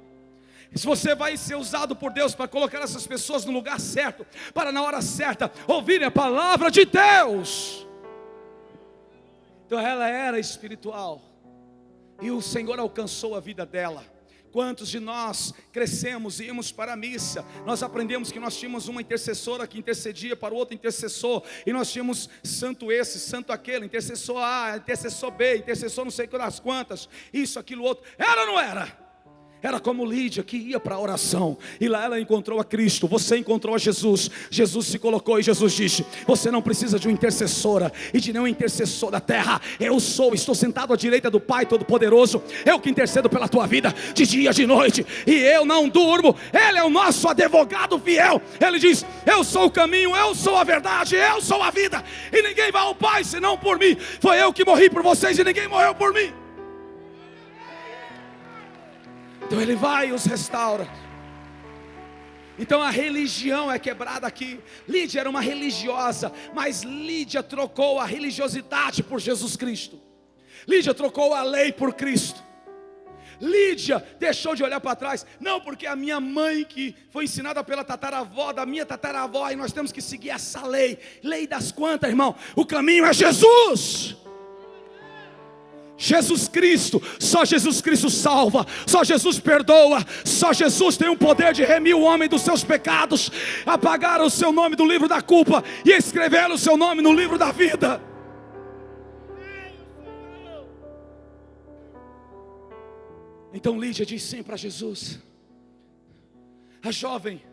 Se você vai ser usado por Deus para colocar essas pessoas no lugar certo, para na hora certa ouvirem a palavra de Deus. Então ela era espiritual, e o Senhor alcançou a vida dela. Quantos de nós crescemos e íamos para a missa? Nós aprendemos que nós tínhamos uma intercessora que intercedia para o outro intercessor. E nós tínhamos santo esse, santo aquele, intercessor A, intercessor B, intercessor não sei das quantas. Isso, aquilo, outro. Era ou não era? Era como Lídia, que ia para a oração, e lá ela encontrou a Cristo. Você encontrou a Jesus. Jesus se colocou e Jesus disse: você não precisa de uma intercessora e de nenhum intercessor da terra. Eu estou sentado à direita do Pai Todo-Poderoso. Eu que intercedo pela tua vida, de dia, de noite, e eu não durmo. Ele é o nosso advogado fiel. Ele diz: eu sou o caminho, eu sou a verdade, eu sou a vida, e ninguém vai ao Pai senão por mim. Foi eu que morri por vocês e ninguém morreu por mim. Então Ele vai e os restaura. Então a religião é quebrada aqui. Lídia era uma religiosa, mas Lídia trocou a religiosidade por Jesus Cristo. Lídia trocou a lei por Cristo. Lídia deixou de olhar para trás. Não, porque a minha mãe, que foi ensinada pela tataravó, da minha tataravó, e nós temos que seguir essa lei. Lei das quantas, irmão? O caminho é Jesus. Jesus Cristo, só Jesus Cristo salva, só Jesus perdoa, só Jesus tem o poder de remir o homem dos seus pecados, apagar o seu nome do livro da culpa e escrever o seu nome no livro da vida. Então Lídia diz sim para Jesus. A jovem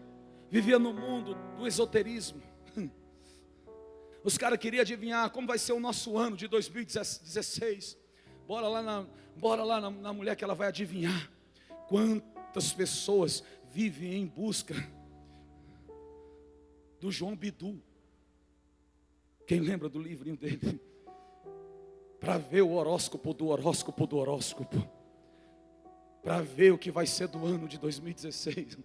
vivia no mundo do esoterismo. Os caras queriam adivinhar como vai ser o nosso ano de 2016. Bora lá na mulher que ela vai adivinhar. Quantas pessoas vivem em busca do João Bidu? Quem lembra do livrinho dele? Para ver o horóscopo do horóscopo do horóscopo. Para ver o que vai ser do ano de 2016.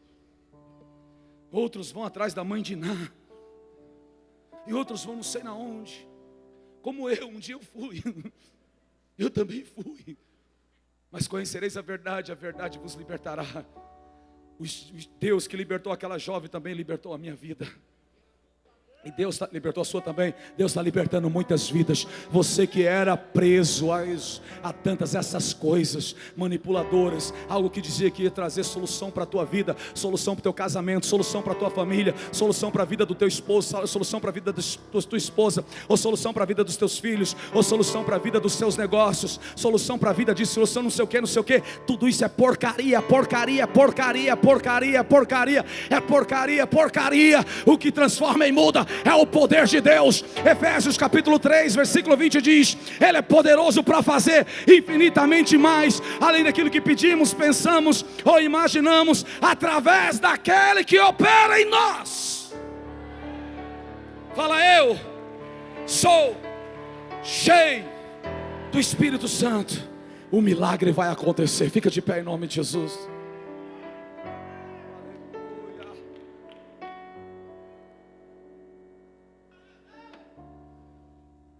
Outros vão atrás da mãe de Ná. E outros vão não sei na onde. Como eu, um dia eu fui. Eu também fui. Mas conhecereis a verdade vos libertará. O Deus que libertou aquela jovem também libertou a minha vida. E Deus libertou a sua também. Deus está libertando muitas vidas. Você que era preso a tantas essas coisas manipuladoras, algo que dizia que ia trazer solução para a tua vida, solução para o teu casamento, solução para a tua família, solução para a vida do teu esposo, solução para a vida da tua esposa, ou solução para a vida dos teus filhos, ou solução para a vida dos seus negócios, solução para a vida disso, solução não sei o que. Tudo isso é porcaria, porcaria, porcaria, porcaria, porcaria. É porcaria, porcaria. O que transforma e muda é o poder de Deus. Efésios capítulo 3 versículo 20 diz: Ele é poderoso para fazer infinitamente mais, além daquilo que pedimos, pensamos ou imaginamos, através daquele que opera em nós. Fala: eu sou cheio do Espírito Santo. O milagre vai acontecer. Fica de pé em nome de Jesus.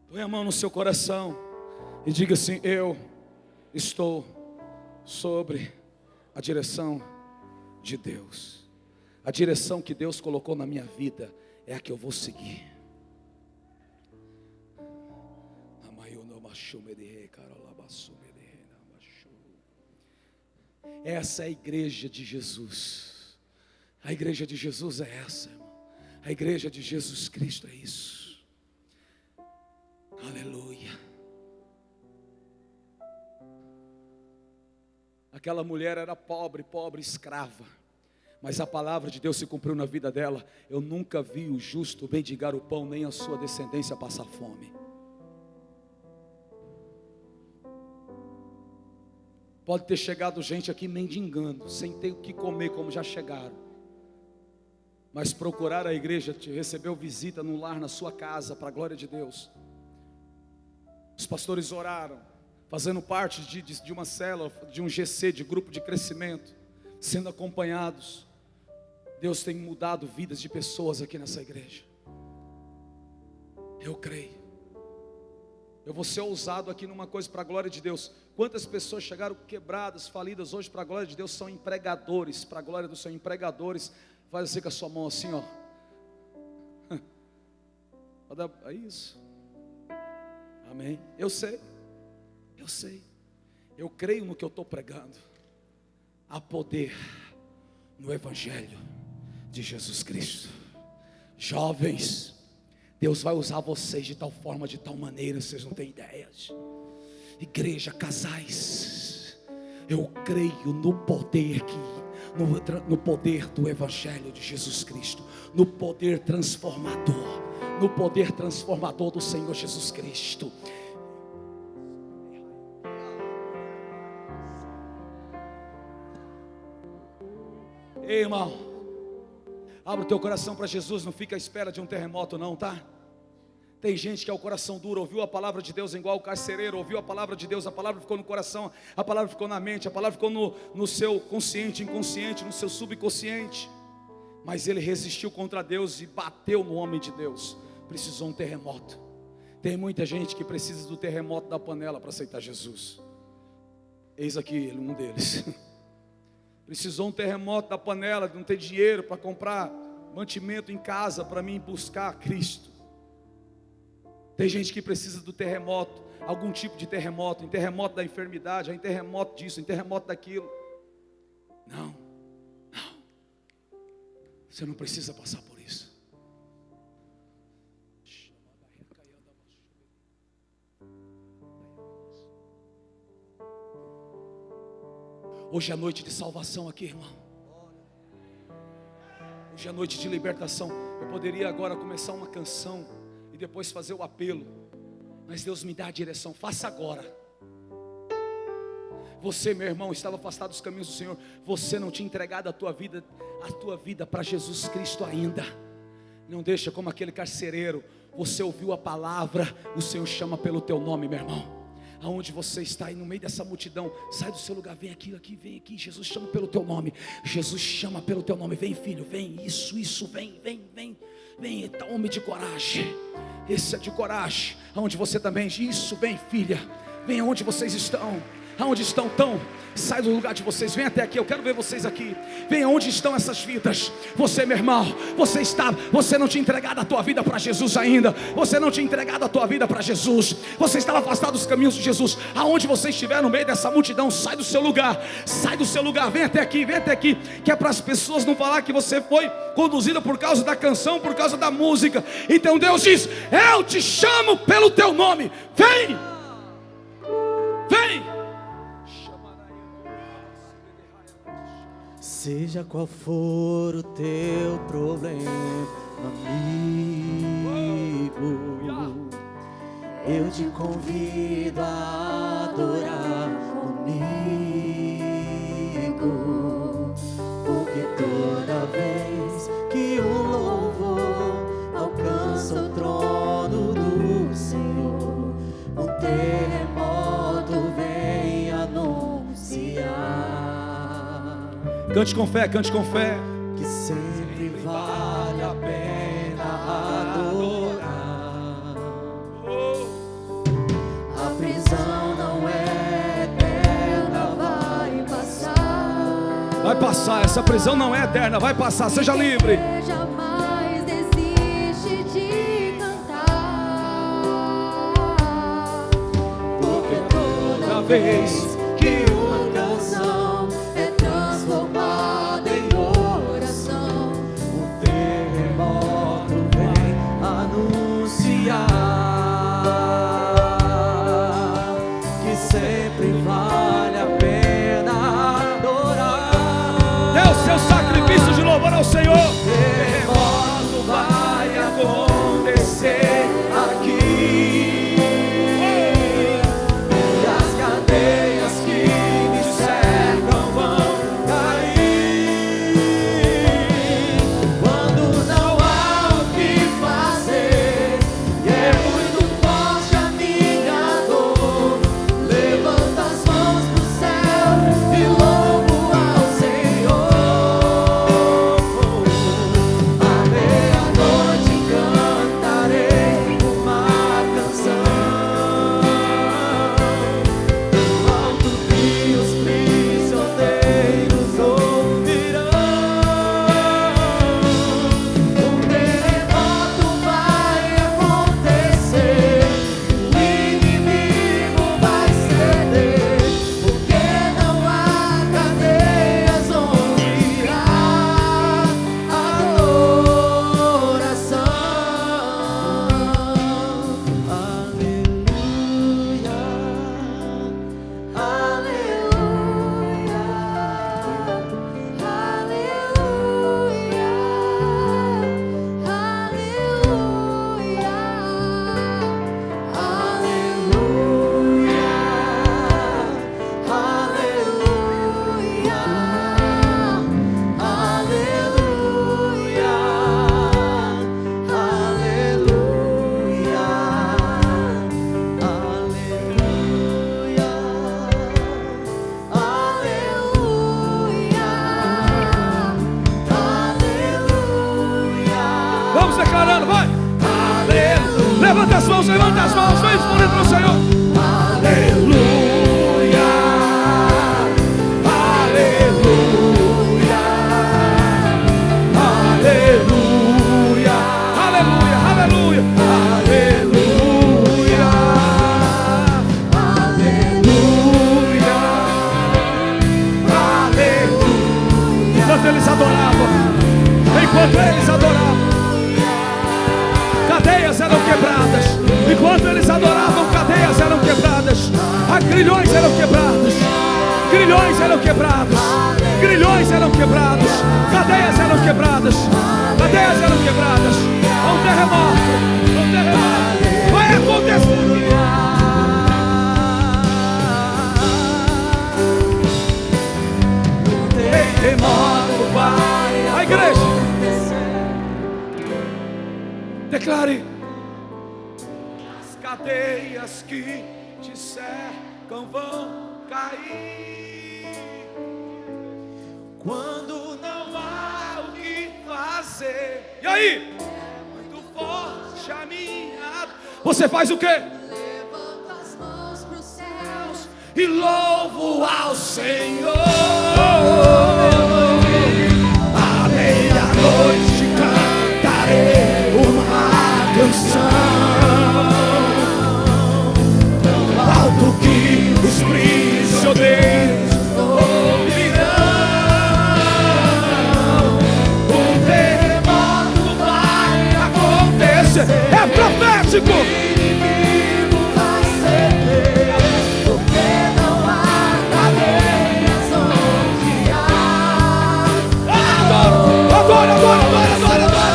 Põe a mão no seu coração e diga assim: eu estou sobre a direção de Deus. A direção que Deus colocou na minha vida é a que eu vou seguir. Essa é a igreja de Jesus. A igreja de Jesus é essa, irmão. A igreja de Jesus Cristo é isso. Aleluia. Aquela mulher era pobre, escrava, mas a palavra de Deus se cumpriu na vida dela. Eu nunca vi o justo mendigar o pão, nem a sua descendência passar fome. Pode ter chegado gente aqui mendigando, sem ter o que comer, como já chegaram, mas procurar a igreja, te recebeu visita no lar, na sua casa, para a glória de Deus. Os pastores oraram, fazendo parte de uma célula, de um GC, de grupo de crescimento, sendo acompanhados. Deus tem mudado vidas de pessoas aqui nessa igreja. Eu creio. Eu vou ser ousado aqui numa coisa para a glória de Deus. Quantas pessoas chegaram quebradas, falidas hoje para a glória de Deus, são empregadores, para a glória do Senhor, empregadores. Faz assim com a sua mão assim, ó. É isso. Amém. Eu sei. Eu creio no que eu estou pregando. Há poder no Evangelho de Jesus Cristo. Jovens, Deus vai usar vocês de tal forma, de tal maneira, vocês não têm ideias. Igreja, casais, eu creio no poder no poder do Evangelho de Jesus Cristo, no poder transformador do Senhor Jesus Cristo. Ei, irmão, abre o teu coração para Jesus, não fica à espera de um terremoto não, tá? Tem gente que é o coração duro, ouviu a palavra de Deus igual o carcereiro, ouviu a palavra de Deus, a palavra ficou no coração, a palavra ficou na mente, a palavra ficou no seu consciente, inconsciente, no seu subconsciente, mas ele resistiu contra Deus e bateu no homem de Deus, precisou um terremoto. Tem muita gente que precisa do terremoto da panela para aceitar Jesus. Eis aqui um deles. Precisou um terremoto da panela, de não ter dinheiro para comprar mantimento em casa para mim buscar Cristo. Tem gente que precisa do terremoto, algum tipo de terremoto, em terremoto da enfermidade, em terremoto disso, em terremoto daquilo. Não, você não precisa passar por isso. Hoje é noite de salvação aqui, irmão. Hoje é noite de libertação. Eu poderia agora começar uma canção e depois fazer o apelo, mas Deus me dá a direção. Faça agora. Você, meu irmão, estava afastado dos caminhos do Senhor. Você não tinha entregado a tua vida para Jesus Cristo ainda. Não deixa como aquele carcereiro. Você ouviu a palavra, o Senhor chama pelo teu nome, meu irmão. Aonde você está aí no meio dessa multidão, sai do seu lugar, vem aqui, vem aqui. Jesus chama pelo teu nome. Jesus chama pelo teu nome. Vem, filho, vem. Isso, vem. Vem, tá homem de coragem. Esse é de coragem. Aonde você também, isso, vem, filha. Vem aonde vocês estão. Aonde estão tão? Sai do lugar de vocês, vem até aqui, eu quero ver vocês aqui. Vem aonde estão essas vidas. Você, meu irmão, você não tinha entregado a tua vida para Jesus ainda. Você não tinha entregado a tua vida para Jesus. Você estava afastado dos caminhos de Jesus. Aonde você estiver no meio dessa multidão, sai do seu lugar. Vem até aqui, que é para as pessoas não falar que você foi conduzida por causa da canção, por causa da música. Então Deus diz: eu te chamo pelo teu nome. Vem. Seja qual for o teu problema, amigo, eu te convido a adorar comigo, porque toda vez que o louvor alcança o trono do Senhor, o terremoto vem anunciar. Cante com fé. Que sempre vale a pena adorar. A prisão não é eterna, vai passar. Vai passar, essa prisão não é eterna, vai passar, seja livre. Jamais desiste de cantar, porque toda vez que uma canção é transformada em oração, o terremoto vem anunciar que sempre vale a pena adorar. É o seu sacrifício de Levanta as mãos, vem respondendo ao Senhor. Aleluia, aleluia, aleluia, aleluia, aleluia, aleluia, aleluia, aleluia. Enquanto eles adoravam, cadeias eram quebradas. Enquanto eles adoravam, cadeias eram quebradas. Grilhões eram quebrados. Grilhões eram quebrados. Grilhões eram quebrados. Cadeias eram quebradas. Cadeias eram quebradas. Há um terremoto. Um terremoto. Vai acontecer. Terremoto vai. A igreja. Declare. As cadeias que te cercam vão cair. Quando não há o que fazer. E aí? Muito forte a minha. Você faz o quê? Levanta as mãos para os céus E louvo ao Senhor. À meia-noite cantarei uma canção, alto que os prisioneiros ouvirão. Um terremoto vai acontecer. É profético. vai ceder, porque não há cadeias onde há. Adoro, adoro, adoro, adoro, adoro, adoro.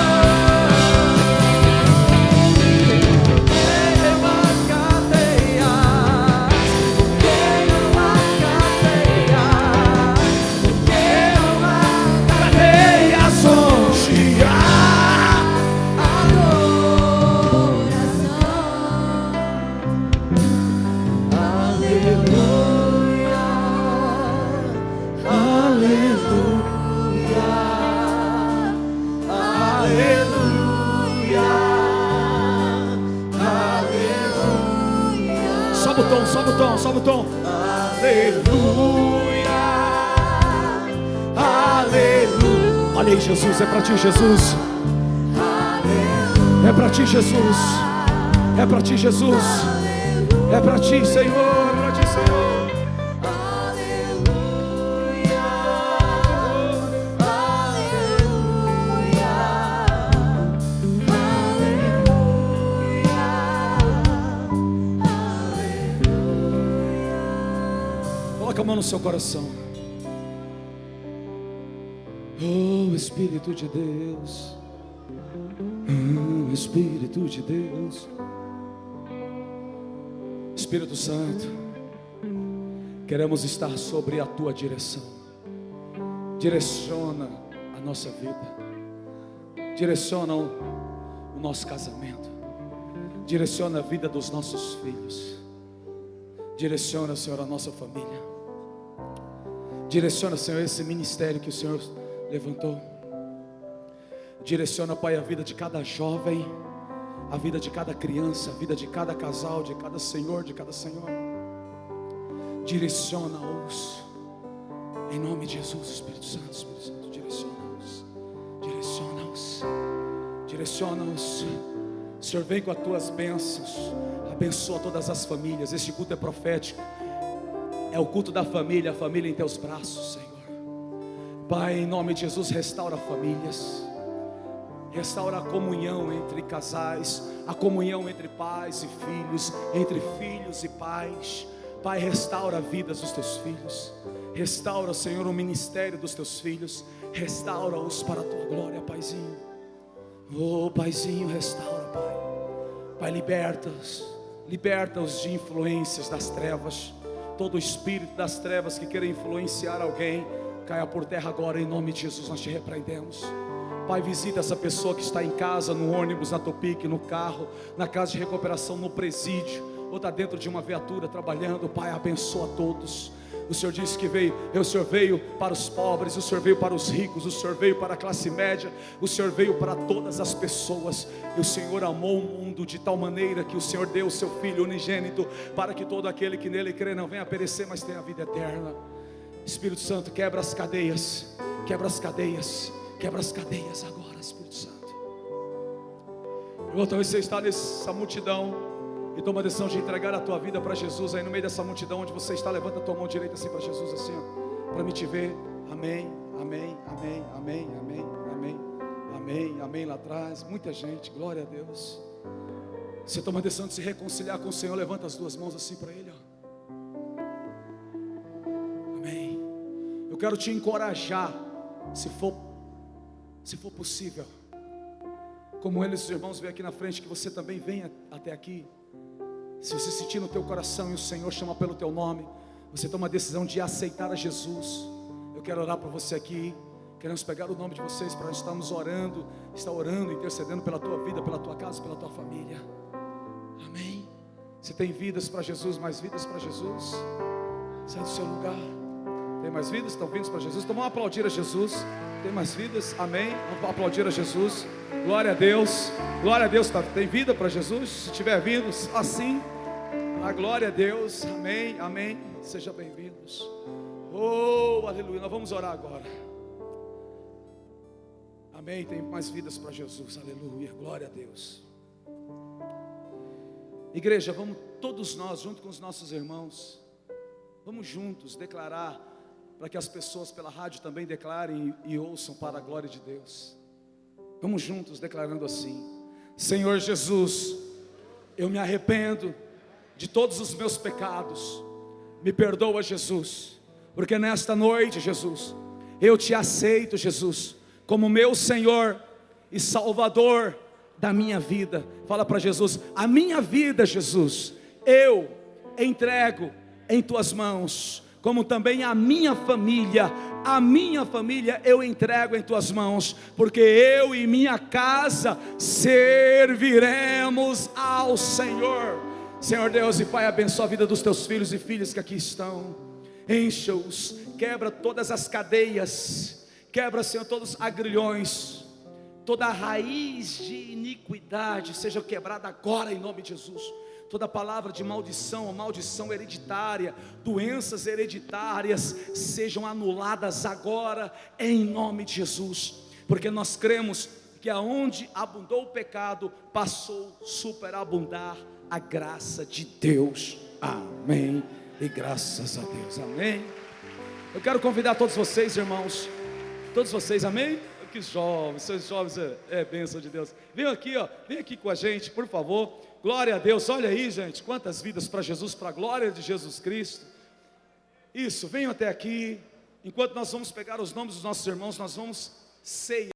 Sobe o tom, sobe o tom, sobe o tom. Aleluia, aleluia. Olha aí, Jesus, é pra ti, Jesus. É pra ti, Jesus. É pra ti, Jesus. É pra ti, Senhor. É pra ti, Senhor. Coloca a mão no seu coração. Oh, Espírito de Deus. Oh, Espírito de Deus. Espírito Santo, queremos estar sobre a tua direção. Direciona a nossa vida. Direciona o nosso casamento. Direciona a vida dos nossos filhos. Direciona, Senhor, a nossa família. Direciona, Senhor, esse ministério que o Senhor levantou. Direciona, Pai, a vida de cada jovem, a vida de cada criança, a vida de cada casal, de cada senhor, de cada senhora. Direciona-os. Em nome de Jesus, Espírito Santo, direciona-os. Direciona-os. Direciona-os. Senhor, vem com as tuas bênçãos. Abençoa todas as famílias. Este culto é profético. É o culto da família, a família em teus braços, Senhor. Pai, em nome de Jesus, restaura famílias. Restaura a comunhão entre casais, a comunhão entre pais e filhos, entre filhos e pais. Pai, restaura a vida dos teus filhos. Restaura, Senhor, o ministério dos teus filhos. Restaura-os para a tua glória, Paizinho. Oh, Paizinho, restaura, Pai. Pai, liberta-os. Liberta-os de influências das trevas. Todo espírito das trevas que queira influenciar alguém, caia por terra agora, em nome de Jesus. Nós te repreendemos. Pai, visita essa pessoa que está em casa, no ônibus, na Topic, no carro, na casa de recuperação, no presídio. ou está dentro de uma viatura trabalhando, Pai, abençoa todos. O Senhor disse que veio, o Senhor veio para os pobres, o Senhor veio para os ricos, o Senhor veio para a classe média, o Senhor veio para todas as pessoas. E o Senhor amou o mundo de tal maneira que o Senhor deu o seu Filho unigênito, para que todo aquele que nele crê não venha a perecer, mas tenha a vida eterna. Espírito Santo, quebra as cadeias, quebra as cadeias, quebra as cadeias agora, Espírito Santo. Talvez você está nessa multidão e toma a decisão de entregar a tua vida para Jesus. Aí no meio dessa multidão onde você está, levanta a tua mão direita assim para Jesus, assim, ó, para me te ver. Amém, amém, amém, amém, amém, amém, amém, amém. Lá atrás, muita gente, glória a Deus. Você toma a decisão de se reconciliar com o Senhor, levanta as duas mãos assim para Ele, ó. Amém. Eu quero te encorajar, se for possível, como eles, os irmãos, vêm aqui na frente, que você também venha até aqui. Se você sentir no teu coração e o Senhor chama pelo teu nome, você toma a decisão de aceitar a Jesus. Eu quero orar por você aqui. Queremos pegar o nome de vocês para estarmos orando, intercedendo pela tua vida, pela tua casa, pela tua família. Amém. Você tem vidas para Jesus, mais vidas para Jesus? Sai do seu lugar. Tem mais vidas? Estão vindo para Jesus? Então vamos aplaudir a Jesus. Tem mais vidas? Amém. Vamos aplaudir a Jesus. Glória a Deus. Glória a Deus. Tem vida para Jesus? Se tiver vindo assim, a glória a Deus. Amém. Amém. Sejam bem-vindos. Oh, aleluia. Nós vamos orar agora. Amém. Tem mais vidas para Jesus. Aleluia. Glória a Deus. Igreja, vamos todos nós, junto com os nossos irmãos, vamos juntos declarar, para que as pessoas pela rádio também declarem e ouçam para a glória de Deus. Vamos juntos declarando assim: Senhor Jesus, eu me arrependo de todos os meus pecados. Me perdoa, Jesus, porque nesta noite, Jesus, eu te aceito, Jesus, como meu Senhor e Salvador da minha vida. Fala para Jesus: a minha vida, Jesus, eu entrego em tuas mãos, como também a minha família eu entrego em tuas mãos, porque eu e minha casa serviremos ao Senhor. Senhor Deus e Pai, abençoa a vida dos teus filhos e filhas que aqui estão. Encha-os, quebra todas as cadeias, quebra, Senhor, todos os agrilhões, toda a raiz de iniquidade seja quebrada agora em nome de Jesus. Toda palavra de maldição, maldição hereditária, doenças hereditárias sejam anuladas agora em nome de Jesus, porque nós cremos que aonde abundou o pecado, passou a superabundar a graça de Deus. Amém. E graças a Deus. Amém. Eu quero convidar todos vocês, irmãos, todos vocês, amém? Que jovens, seus jovens é bênção de Deus. Venham aqui, ó, vem aqui com a gente, por favor. Glória a Deus, olha aí, gente, quantas vidas para Jesus, para a glória de Jesus Cristo. Isso, venham até aqui. Enquanto nós vamos pegar os nomes dos nossos irmãos, nós vamos ceiar.